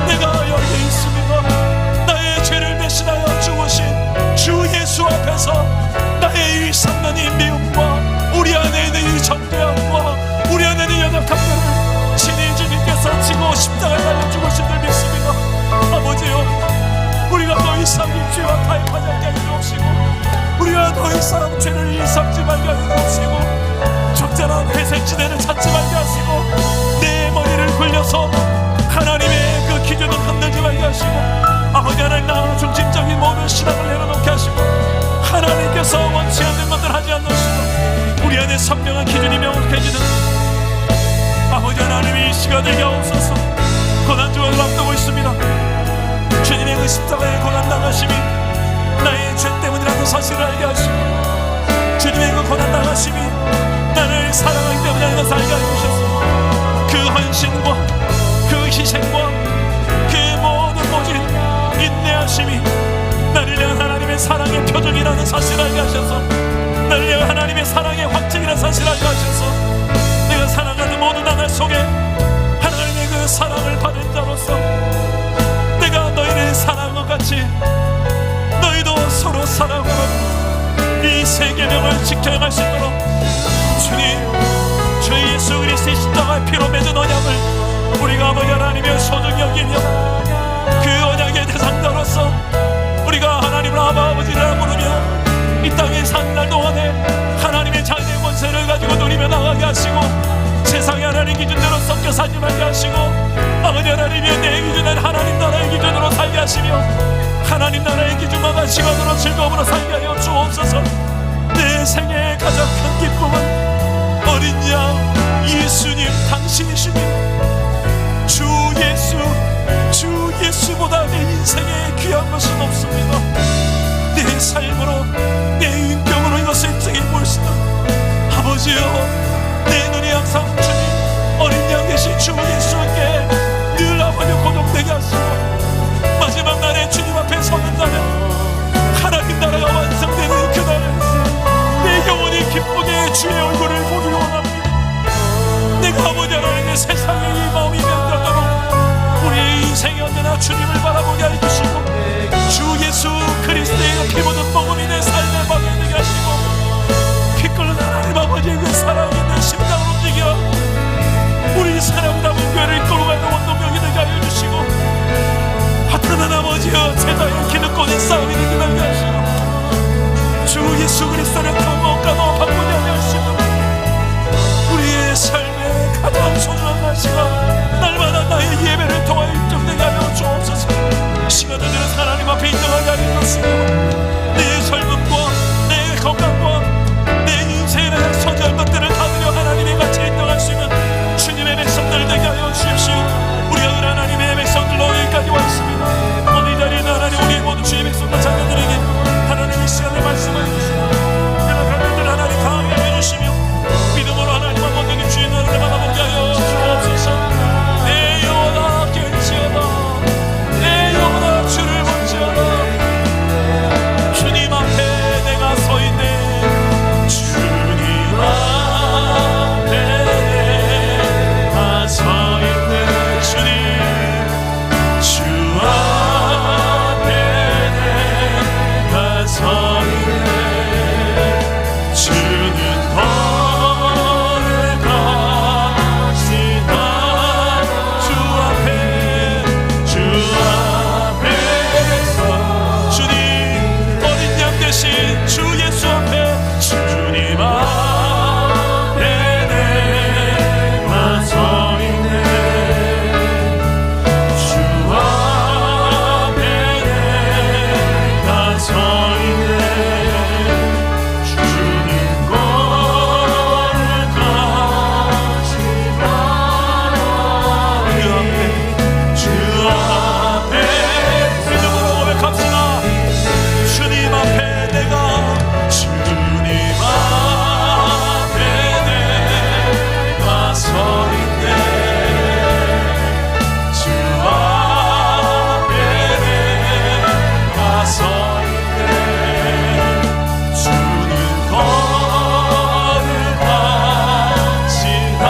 내가 여기 있습니다. 나의 죄를 대신하여 죽으신 주 예수 앞에서 나의 이 썩는 이 미움과 우리 안에 있는 이 정죄함과 우리 안에 있는 연약함들을 친히 주님께서 지고 십자가에 달려 죽으신 줄 믿습니다. 아버지요, 우리가 더 이상 이 죄와 타협하지 않게 하여 주옵시고, 우리가 더 이상 죄를 일삼지 말게 하여 주옵시고, 적절한 회색지대를 찾지 말게 하시고, 내 머리를 굴려서 하나님의 그 기준을 흔들지 말게 하시고, 아버지 하나님 나 중심적인 모든 신앙을 내려놓게 하시고, 하나님께서 원치 않는 것들 하지 않으시고 우리 안에 선명한 기준이 명확해지는 아버지 하나님이 이 시간 되게 하옵소서. 고난주간을 앞두고 있습니다. 주님의 그 십자가의 고난 당하심이 나의 죄 때문이라는 사실을 알게 하시고, 주님의 그 고난 당하심이 나를 사랑하기 때문이라는 것을 알게 해주셔서 그 헌신과 그 희생과 그 모든 모진 인내하심이 나를 향한 하나님의 사랑의 표정이라는 사실을 알게 하셔서, 나를 향한 하나님의 사랑의 확증이라는 사실을 알게 하셔서, 내가 사랑하는 모든 나날 속에 하나님의 그 사랑을 받은 자로서 내가 너희를 사랑한 것 같이 너희도 서로 사랑하고 이 세계명을 지켜갈 수 있도록 주님, 주 예수 그리스도의 십자가의 피로 맺은 언약을 우리가 아버지 하나님의 소중히 여기며 그 언약의 대상자로서 우리가 하나님을 아버지라 부르며 이 땅에 사는 날 동안에 하나님의 자유의 권세를 가지고 누리며 나가게 하시고, 세상의 하나님 기준대로 섞여 살지 말게 하시고, 아버지 하나님이 내 기준은 하나님 나라의 기준으로 살게 하시며 하나님 나라의 기준과 시간으로 즐거움으로 살게 하여 주옵소서. 내 생애의 가장 큰 기쁨은 어린 양 예수님 당신이시니 주 예수보다 내 인생에 귀한 것은 없습니다. 내 삶으로 내 인격으로 이것을 인정해 보시다. 아버지여, 내 눈이 항상 주님 어린 양 되신 주 예수께 늘 아버지 고독되게 하시고, 마지막 날에 주님 앞에 서는 날에 하나님 나라가 완성되는 그날에 내 영혼이 기쁘게 주의 얼굴을 보며 세상의 이 마음이 면도도록 우리의 인생이 언제나 주님을 바라보게 해주시고 주 예수 그리스도의 피 묻은 복음이 내 삶에 박혀 되게 하시고 피 끓는 하나님 아버지의 그 사랑이 내 심장을 움직여 우리 사랑다운 교회를 이끌어가는 원동력이 되게 하여 주시고 하나님 아버지여 제자의 기득권의 싸움이 되게 하시고 주 예수 그리스도를 통곡과 너 바꾸게 하여 주시고 우리의 삶의 가장 소중한 날씨가 날마다 나의 예배를 통하여 입증되게 하여 주옵소서. 시간을 들은 하나님 앞에 인정하게 하여 주시고 내 삶과 내 건강과 내 인생의 소중한 것들을 다 드려 하나님의 같이 인정할 수 있는 주님의 백성들 되게 하여 주십시오. 우리가 하나님의 백성들로 여기까지 와 있습니다. 오늘 이 자리에 하나님 우리 모든 주의 백성과 자녀들에게 하나님 이 시간에 말씀하여 주시고 내가 가는들 하나님 강하게 해주시며 믿음으로 하나님과 건강의 주의 나라를 바라보게 하여 주옵소서. 내 영혼아 깨울지어다 내 영혼아 주를 본지어다 주님 앞에 내가 서 있네 주님 앞에 내가 서 있네 주님 주 앞에 내가 서 있네 주는 거를 가시다 주 앞에서 주님 어린 양 대신 주 예수 앞에 주님 앞에 내가 서 있네 주 앞에 내가 서 있네 주는 거를 가시다 주 앞에 믿음으로 고백합시다. 주님 앞에 내가 주님 앞에 내가 서 있네 주 앞에 내가 서 있네 주는 거를 가시다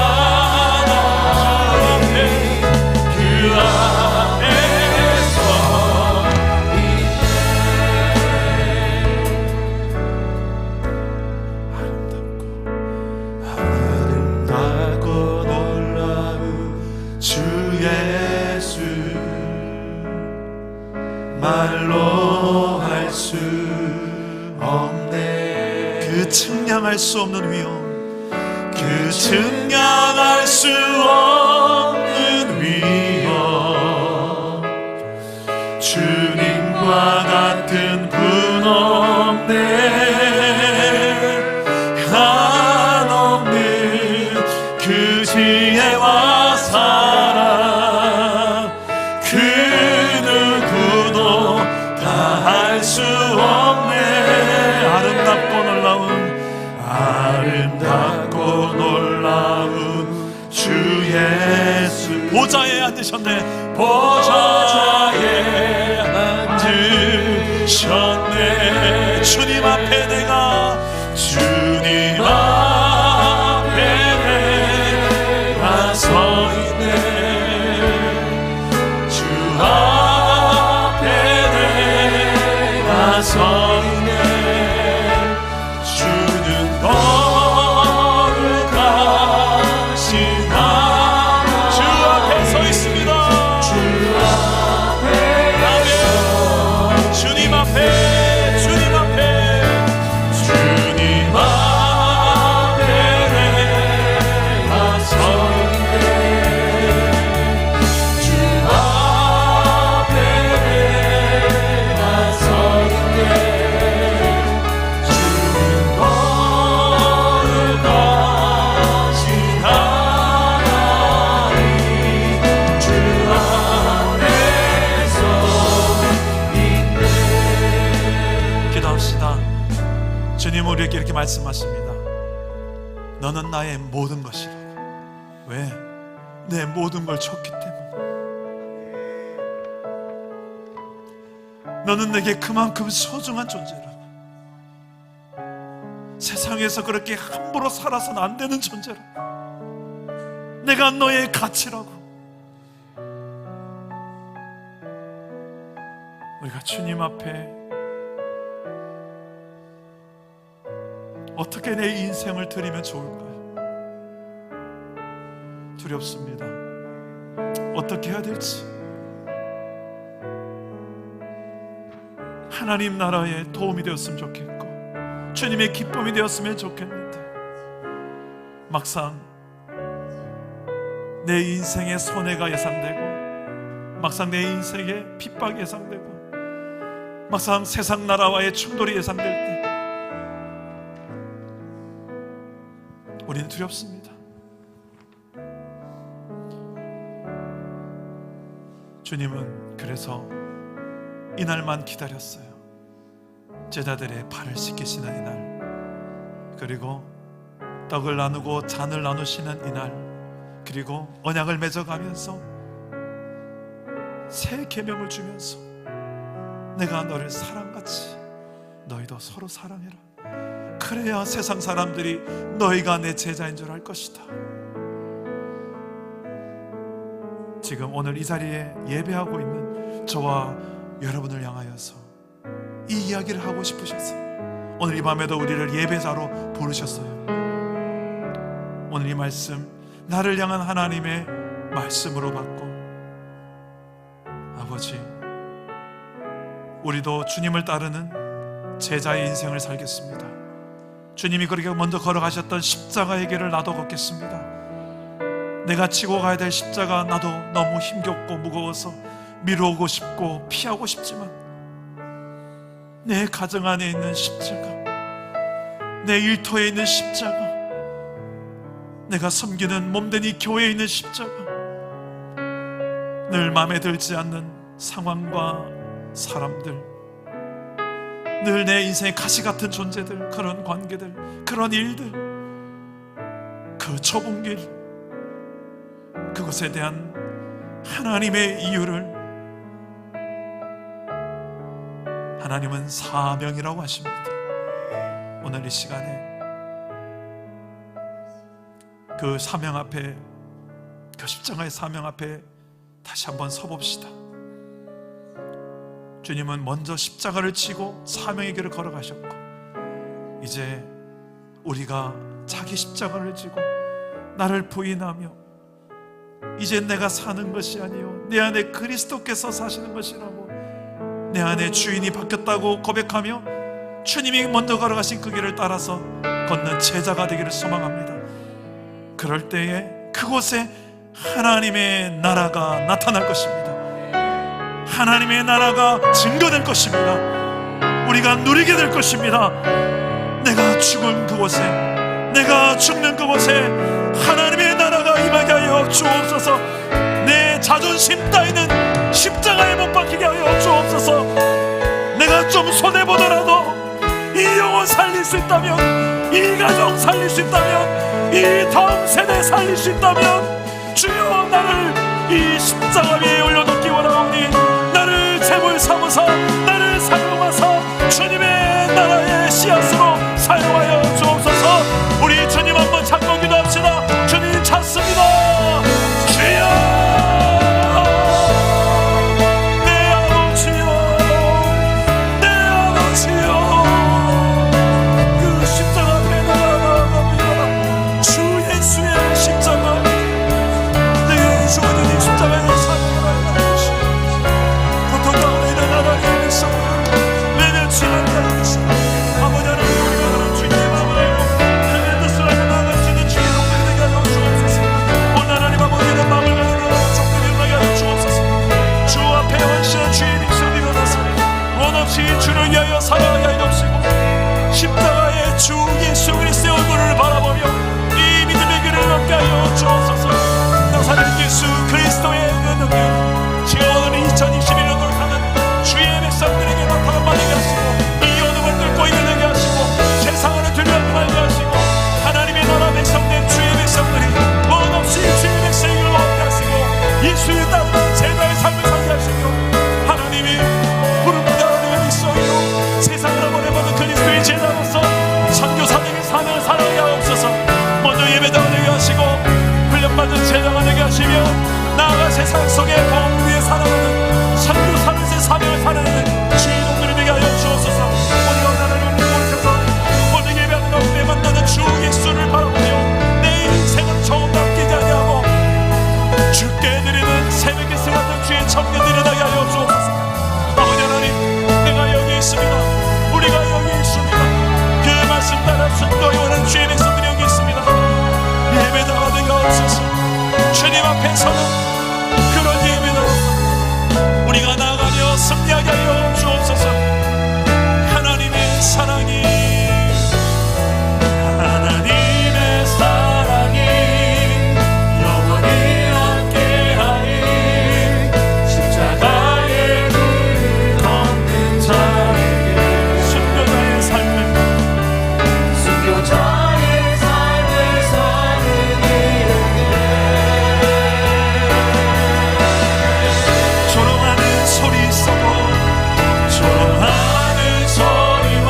그 앞에서 아름답고 놀라운 주 예수 말로 할 수 없네 그 측량할 수 없는 위엄 그 측량할 수 없는 위엄 주님과 같은 분 없네 한없는 그 지혜와 사랑 그 누구도 다 할 수 없네 아름답고 놀라운 주 예수 보좌에 앉으셨네 보좌에 앉으셨네 주님 앞에 내가 주님 앞에 내가 서 있네 주 앞에 내가 서 있네 주는 거룩하시다 주 앞에 서 있습니다 주 앞에 주님 앞에 주님 앞에 주님 앞에 내가 서 있네 주 앞에 내가 서 있네 주님 우리에게 이렇게 말씀하십니다. 너는 나의 모든 것이라. 왜? 내 모든 걸 줬기 때문에. 너는 내게 그만큼 소중한 존재라. 세상에서 그렇게 함부로 살아서는 안 되는 존재라. 내가 너의 가치라고. 우리가 주님 앞에 어떻게 내 인생을 드리면 좋을까요? 두렵습니다. 어떻게 해야 될지. 하나님 나라에 도움이 되었으면 좋겠고 주님의 기쁨이 되었으면 좋겠는데 막상 내 인생의 손해가 예상되고 막상 내 인생의 핍박이 예상되고 막상 세상 나라와의 충돌이 예상될 때 우리는 두렵습니다. 주님은 그래서 이날만 기다렸어요. 제자들의 발을 씻기시는 이날, 그리고 떡을 나누고 잔을 나누시는 이날, 그리고 언약을 맺어가면서 새 계명을 주면서 내가 너를 사랑같이 너희도 서로 사랑해라. 그래야 세상 사람들이 너희가 내 제자인 줄 알 것이다. 지금 오늘 이 자리에 예배하고 있는 저와 여러분을 향하여서 이 이야기를 하고 싶으셔서 오늘 이 밤에도 우리를 예배자로 부르셨어요. 오늘 이 말씀 나를 향한 하나님의 말씀으로 받고, 아버지, 우리도 주님을 따르는 제자의 인생을 살겠습니다. 주님이 그렇게 먼저 걸어가셨던 십자가의 길을 나도 걷겠습니다. 내가 지고 가야 될 십자가 나도 너무 힘겹고 무거워서 미루고 싶고 피하고 싶지만 내 가정 안에 있는 십자가, 내 일터에 있는 십자가, 내가 섬기는 몸된 이 교회에 있는 십자가, 늘 마음에 들지 않는 상황과 사람들, 늘 내 인생의 가시 같은 존재들, 그런 관계들, 그런 일들, 그 좁은 길, 그것에 대한 하나님의 이유를 하나님은 사명이라고 하십니다. 오늘 이 시간에 그 사명 앞에, 그 십자가의 사명 앞에 다시 한번 서봅시다. 주님은 먼저 십자가를 지고 사명의 길을 걸어가셨고, 이제 우리가 자기 십자가를 지고 나를 부인하며 이제 내가 사는 것이 아니요 내 안에 그리스도께서 사시는 것이라고, 내 안에 주인이 바뀌었다고 고백하며 주님이 먼저 걸어가신 그 길을 따라서 걷는 제자가 되기를 소망합니다. 그럴 때에 그곳에 하나님의 나라가 나타날 것입니다. 하나님의 나라가 증거될 것입니다. 우리가 누리게 될 것입니다. 내가 죽은 그곳에, 내가 죽는 그곳에 하나님의 나라가 임하게 하여 주옵소서. 내 자존심 따위는 십자가에 못 박히게 하여 주옵소서. 내가 좀 손해보더라도 이 영혼 살릴 수 있다면, 이 가정 살릴 수 있다면, 이 다음 세대 살릴 수 있다면 주여 나를 이 십자가 위에 올려놓기 원하오니 나를 제물 삼으사 나를 사용하사 주님의 나라의 씨앗으로 사용하여 주옵소서. 우리 주님 한번 찾고 기도합시다. 주님 찾습니다. 주여, 내 아버지여, 내 아버지여, 그 십자가 앞에 나아갑니다. 주 예수의 십자가, 내게 주어진 이 십자가의 사명을 알아주시고 고통 가운데 있는 나라의 백성을 매년 지나게 하시고, 아버지 하나님, 우리가 그런 주님의 마음을 알고 하나님의 뜻을 알고 나아갈 수 있는 주의 종들이 되게 하여 주옵소서. 오늘 하나님 아버지의 마음을 가지고 종들이 일어나게 하여 주옵소서. 주 앞에 헌신한 주의 백성이 일어나서 원없이 주를 위하여 살아가게 하여 주옵시고, 십자가의 주 예수 그리스도의 얼굴을 바라보며 이 믿음의 길을 걷게 하여 주옵소서. 나사렛 예수 그리스도의 능력, 지금 오늘 2021년을 가는 주의 백성들에게 나타나 말하게 하시고, 이 어둠을 뚫고 이겨내게 하시고, 세상을 들려고 말게 하시고, 하나님의 나라 백성된 주의 백성들이 원없이 주의 백성을 얻게 하시고, 예수의 따르는 제자의 삶을 살게 하시며, 하나님이 부름받아 하나님의 백성이요 세상을 보내받은 그리스도의 제자로서 선교사님의 사명을 살아가게 하옵소서. 먼저 예배당을 되게 하시고 훈련받은 제자 주옵소서. 주님 앞에서는 그런 예배로 우리가 나아가며 승리하게 하여 주옵소서. 하나님의 사랑이 영원히 함께하리. 십자가의 길 걷는 자에게 순교자의 삶을 사는 이에게 조롱하는 소리 있어도 조롱하는 소리와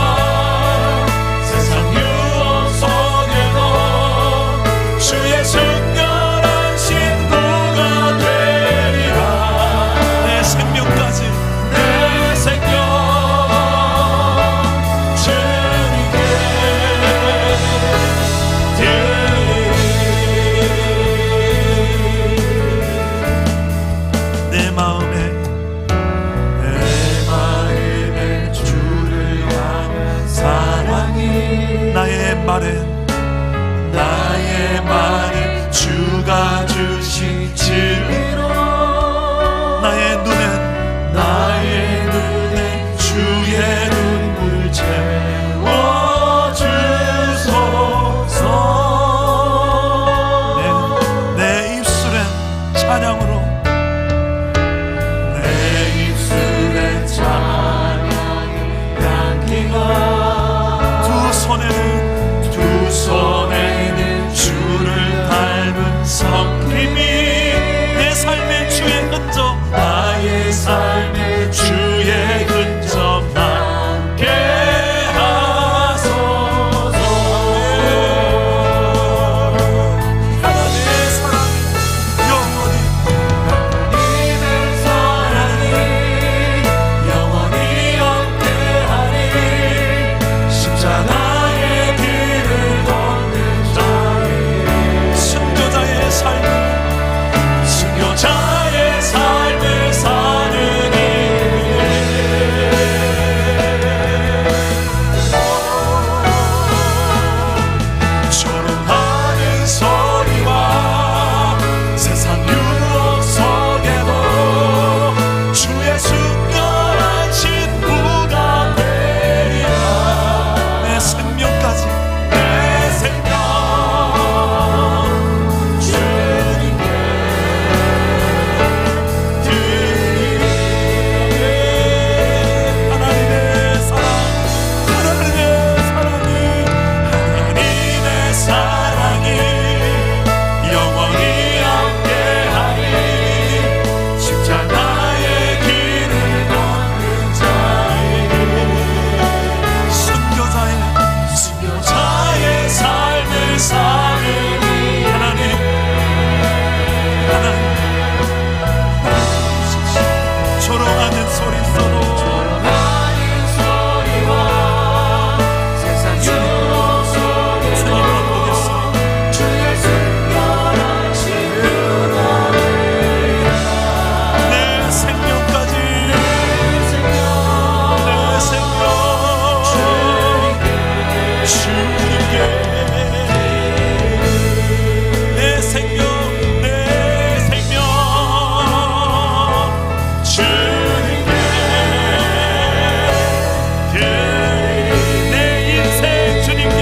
세상 유혹 속에도 주의 승결한 신부가 되리라. 내 생명까지 내 생명 주님께 드리리. 내 마음에 주를 향한 사랑이 나의 말은 주가 주신 진리로 나의 눈엔 주의 눈물 채워주소서. 내 입술엔 찬양으로 두 손에는 주를 닮은 성김이 내 삶의 주의 흔적 나의 삶의 주의 흔적 남게 하소서. 하나님의 사랑이 영원히 함께하리. 십자가의 길을 걷는 자에게 순교자의 삶을 사는 이에게 조롱하는 소리와 세상 유혹 속에도 주의 순결한 신부가 되리라. 내 생명까지 내 생명 주님께 드리리. 하나님의 사랑이 영원히 함께하리. 십자가의 길을 걷는 자에게 순교자의 삶을 사느니 하나님 조롱하는 소리 있어도 세상 유혹 속에 주님만 보겠습니다. 주의 순결한 신부가 내 생명까지 내 생명 주님께 내 생명 주님께 드리리. 내 인생 주님께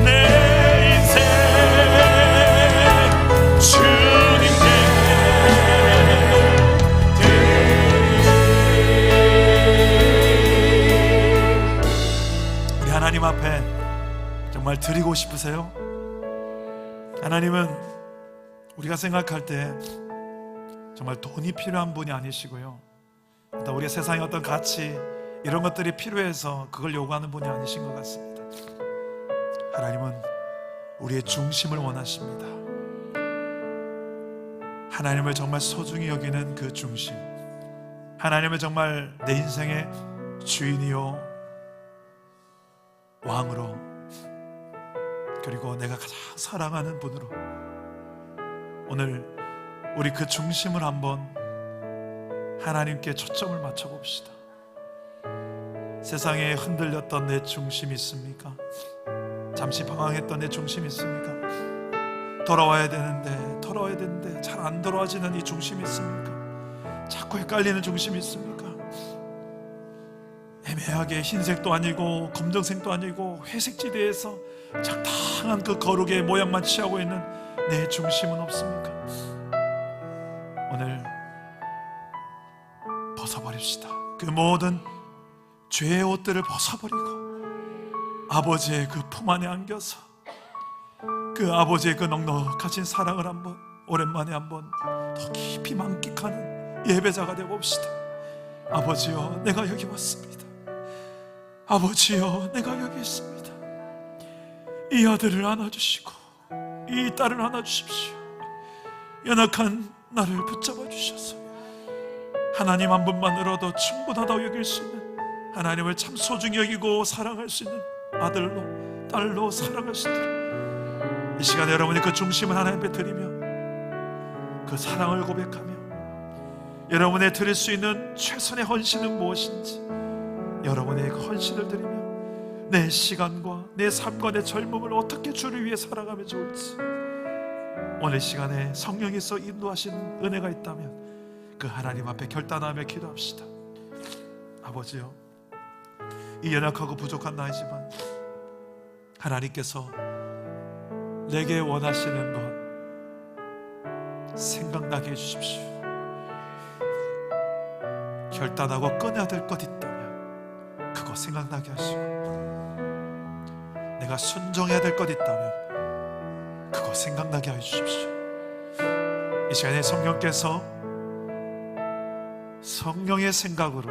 내 인생 주님께 드리리. 우리 하나님 앞에 정말 드리고 싶으세요? 하나님은 우리가 생각할 때 정말 돈이 필요한 분이 아니시고요, 또 우리 세상의 어떤 가치 이런 것들이 필요해서 그걸 요구하는 분이 아니신 것 같습니다. 하나님은 우리의 중심을 원하십니다. 하나님을 정말 소중히 여기는 그 중심, 하나님을 정말 내 인생의 주인이요 왕으로, 그리고 내가 가장 사랑하는 분으로 오늘 우리 그 중심을 한번 하나님께 초점을 맞춰봅시다. 세상에 흔들렸던 내 중심이 있습니까? 잠시 방황했던 내 중심이 있습니까? 돌아와야 되는데 돌아와야 되는데 잘 안 돌아와지는 이 중심이 있습니까? 자꾸 헷갈리는 중심이 있습니까? 애매하게 흰색도 아니고 검정색도 아니고 회색지대에서 적당한 그 거룩의 모양만 취하고 있는 내 중심은 없습니까? 오늘 벗어버립시다. 그 모든 죄의 옷들을 벗어버리고 아버지의 그 품 안에 안겨서 그 아버지의 그 넉넉하신 사랑을 한번 오랜만에 한번 더 깊이 만끽하는 예배자가 되봅시다. 아버지여, 내가 여기 왔습니다. 아버지여, 내가 여기 있습니다. 이 아들을 안아주시고 이 딸을 안아주십시오. 연약한 나를 붙잡아 주셔서 하나님 한 분만으로도 충분하다고 여길 수 있는, 하나님을 참 소중히 여기고 사랑할 수 있는 아들로 딸로 살아갈 수 있도록 이 시간에 여러분이 그 중심을 하나님께 드리며 그 사랑을 고백하며 여러분의 드릴 수 있는 최선의 헌신은 무엇인지 여러분의 그 헌신을 드리며 내 시간과 내 삶과 내 젊음을 어떻게 주를 위해 살아가면 좋을지 오늘 시간에 성령께서 인도하신 은혜가 있다면 그 하나님 앞에 결단하며 기도합시다. 아버지요, 이 연약하고 부족한 나이지만 하나님께서 내게 원하시는 것 생각나게 해주십시오. 결단하고 꺼내야 될 것 있다면 그거 생각나게 하시고, 내가 순종해야 될 것 있다면 그거 생각나게 해주십시오. 이 시간에 성령께서 성령의 생각으로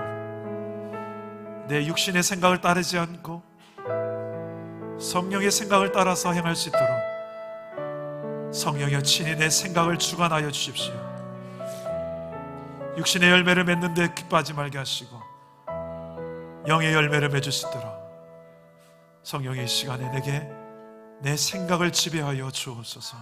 내 육신의 생각을 따르지 않고 성령의 생각을 따라서 행할 수 있도록 성령여 친히 내 생각을 주관하여 주십시오. 육신의 열매를 맺는데 기뻐하지 말게 하시고 영의 열매를 맺을 수 있도록 성령의 시간에 내게 내 생각을 지배하여 주옵소서.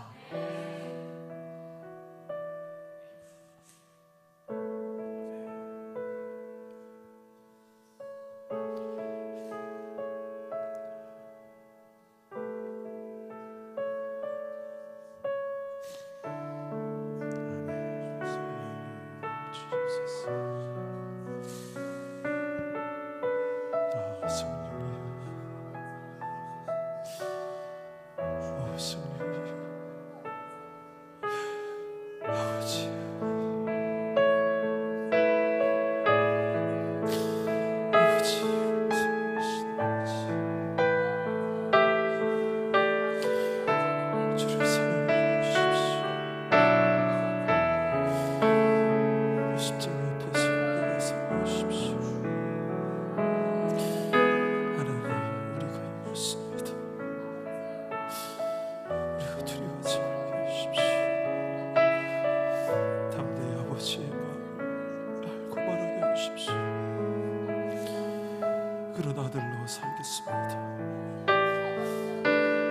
그런 아들로 살겠습니다.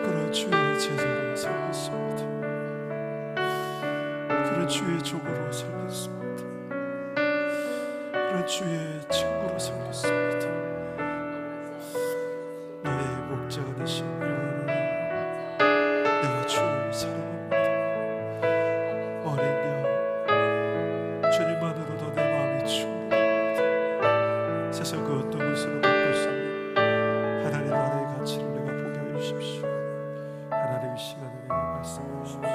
그런 주의 제자로 살겠습니다. 그런 주의 종으로 살겠습니다. 그런 주의 친구로 살겠습니다. 나의 목자가 되신 여호와, 내가 주를 사랑합니다. 어린 양, 주님만으로도 내 마음이 충분합니다. 세상 그 어떤 것으로 바꿀 수 없는 하나님 나라의 가치를 내가 보게 하여 주십시오. 하나님 이 시간에 내게 말씀해 주십시오.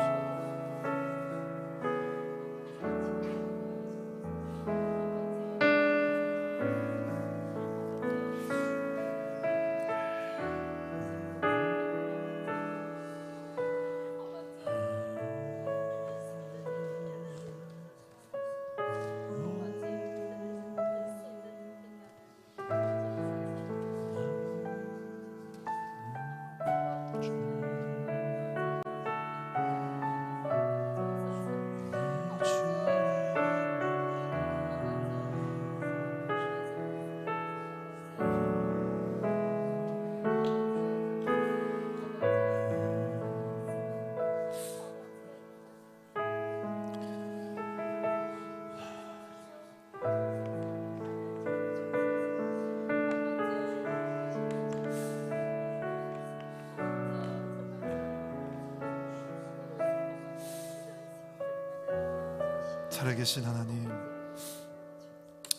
살아계신 하나님,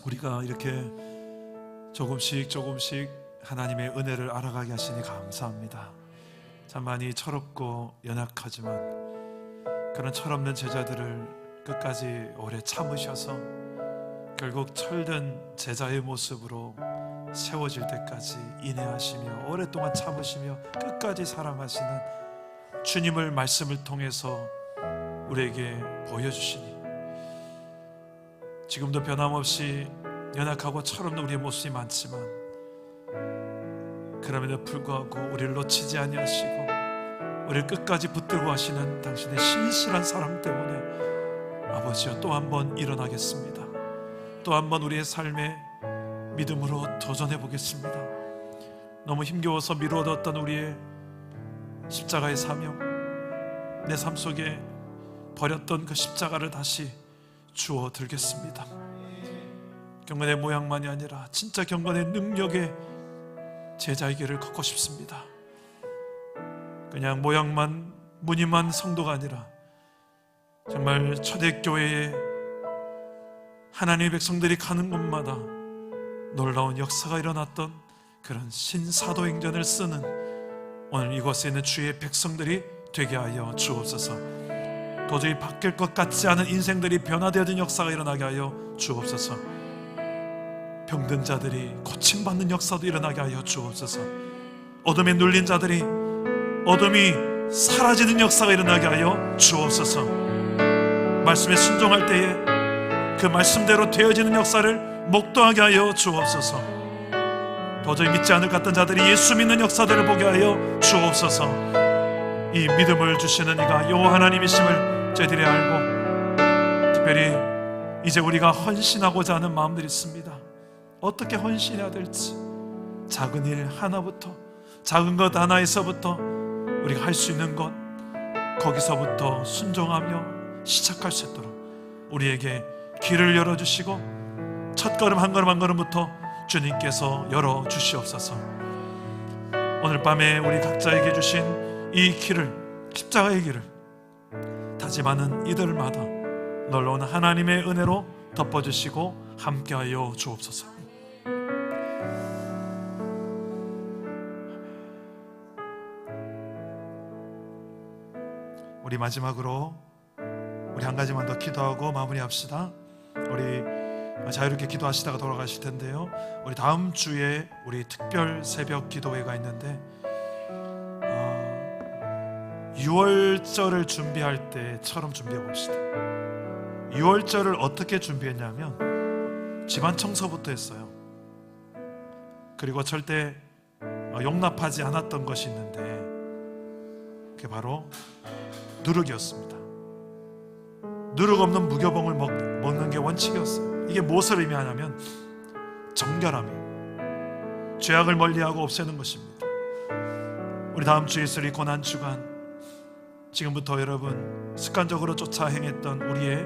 우리가 이렇게 조금씩 하나님의 은혜를 알아가게 하시니 감사합니다. 참 많이 철없고 연약하지만 그런 철없는 제자들을 끝까지 오래 참으셔서 결국 철든 제자의 모습으로 세워질 때까지 인내하시며 오랫동안 참으시며 끝까지 사랑하시는 주님을 말씀을 통해서 우리에게 보여주시니 지금도 변함없이 연약하고 철없는 우리의 모습이 많지만 그럼에도 불구하고 우리를 놓치지 아니하시고 우리를 끝까지 붙들고 하시는 당신의 신실한 사랑 때문에 아버지여 또 한 번 일어나겠습니다. 또 한 번 우리의 삶에 믿음으로 도전해 보겠습니다. 너무 힘겨워서 미루어뒀던 우리의 십자가의 사명, 내 삶 속에 버렸던 그 십자가를 다시 주워 들겠습니다. 경건의 모양만이 아니라 진짜 경건의 능력의 제자의 길을 걷고 싶습니다. 그냥 모양만 무늬만 성도가 아니라 정말 초대교회에 하나님의 백성들이 가는 곳마다 놀라운 역사가 일어났던 그런 신사도행전을 쓰는 오늘 이곳에 있는 주의 백성들이 되게 하여 주옵소서. 도저히 바뀔 것 같지 않은 인생들이 변화되어진 역사가 일어나게 하여 주옵소서. 병든 자들이 고침받는 역사도 일어나게 하여 주옵소서. 어둠에 눌린 자들이 어둠이 사라지는 역사가 일어나게 하여 주옵소서. 말씀에 순종할 때에 그 말씀대로 되어지는 역사를 목도하게 하여 주옵소서. 도저히 믿지 않을 것 같던 자들이 예수 믿는 역사들을 보게 하여 주옵소서. 이 믿음을 주시는 이가 여호와 하나님이심을 저희들이 알고 특별히 이제 우리가 헌신하고자 하는 마음들이 있습니다. 어떻게 헌신해야 될지 작은 일 하나부터, 작은 것 하나에서부터 우리가 할 수 있는 것 거기서부터 순종하며 시작할 수 있도록 우리에게 길을 열어주시고 첫걸음 한 걸음 한 걸음부터 주님께서 열어주시옵소서. 오늘 밤에 우리 각자에게 주신 이 길을, 십자가의 길을 다짐하는 이들마다 놀라운 하나님의 은혜로 덮어주시고 함께하여 주옵소서. 우리 마지막으로 우리 한 가지만 더 기도하고 마무리합시다. 우리 자유롭게 기도하시다가 돌아가실 텐데요, 우리 다음 주에 우리 특별 새벽 기도회가 있는데 6월절을 준비할 때처럼 준비해 봅시다. 6월절을 어떻게 준비했냐면 집안 청소부터 했어요. 그리고 절대 용납하지 않았던 것이 있는데 그게 바로 누룩이었습니다. 누룩 없는 무교봉을 먹는 게 원칙이었어요. 이게 무엇을 의미하냐면 정결함이에요. 죄악을 멀리하고 없애는 것입니다. 우리 다음 주에 있을 이 고난주간, 지금부터 여러분 습관적으로 쫓아 행했던 우리의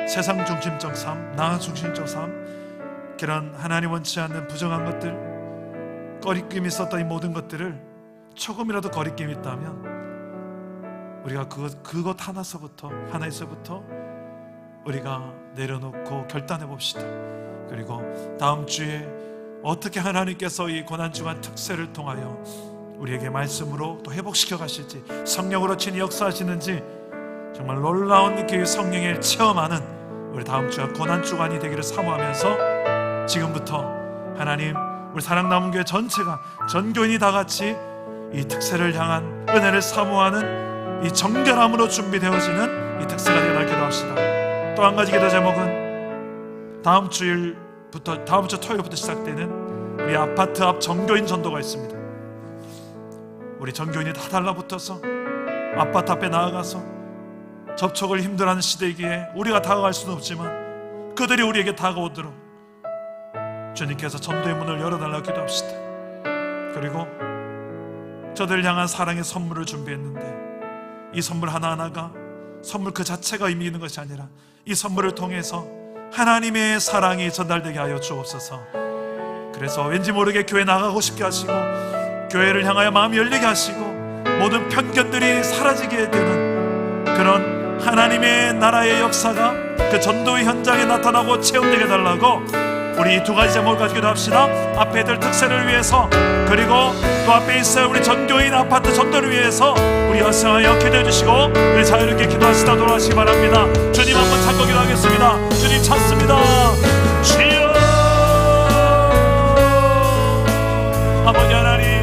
세상 중심적 삶, 나 중심적 삶, 그런 하나님 원치 않는 부정한 것들, 거리낌이 있었던 이 모든 것들을 조금이라도 거리낌이 있다면 우리가 그것 하나에서부터 우리가 내려놓고 결단해 봅시다. 그리고 다음 주에 어떻게 하나님께서 이 고난주간 특세를 통하여 우리에게 말씀으로 또 회복시켜 가실지, 성령으로 친히 역사하시는지 정말 놀라운 그 성령을 체험하는 우리 다음 주가 고난주간이 되기를 사모하면서 지금부터 하나님, 우리 사랑남은교회 전체가, 전교인이 다 같이 이 특세를 향한 은혜를 사모하는 이 정결함으로 준비되어지는 이 특세가 되기를 기도합시다. 또 한 가지 기도 제목은 다음 주 토요일부터 시작되는 우리 아파트 앞 전교인 전도가 있습니다. 우리 전교인이 다 달라붙어서 아파트 앞에 나아가서 접촉을 힘들어하는 시대이기에 우리가 다가갈 수는 없지만 그들이 우리에게 다가오도록 주님께서 전도의 문을 열어달라고 기도합시다. 그리고 저들을 향한 사랑의 선물을 준비했는데 이 선물 하나하나가 선물 그 자체가 의미 있는 것이 아니라 이 선물을 통해서 하나님의 사랑이 전달되게 하여 주옵소서. 그래서 왠지 모르게 교회 나가고 싶게 하시고 교회를 향하여 마음이 열리게 하시고 모든 편견들이 사라지게 되는 그런 하나님의 나라의 역사가 그 전도의 현장에 나타나고 체험되게 해달라고 우리 이 두 가지 제목을 가지고 기도합시다. 앞에 들 특세를 위해서, 그리고 또 앞에 있어요 우리 전교인 아파트 전도를 위해서 우리 역사하여 기도해 주시고, 우리 자유롭게 기도하시다 돌아가시기 바랍니다. 주님 한번 찾고 기도하겠습니다. 주님 찾습니다. 주여, 아버지 하나님,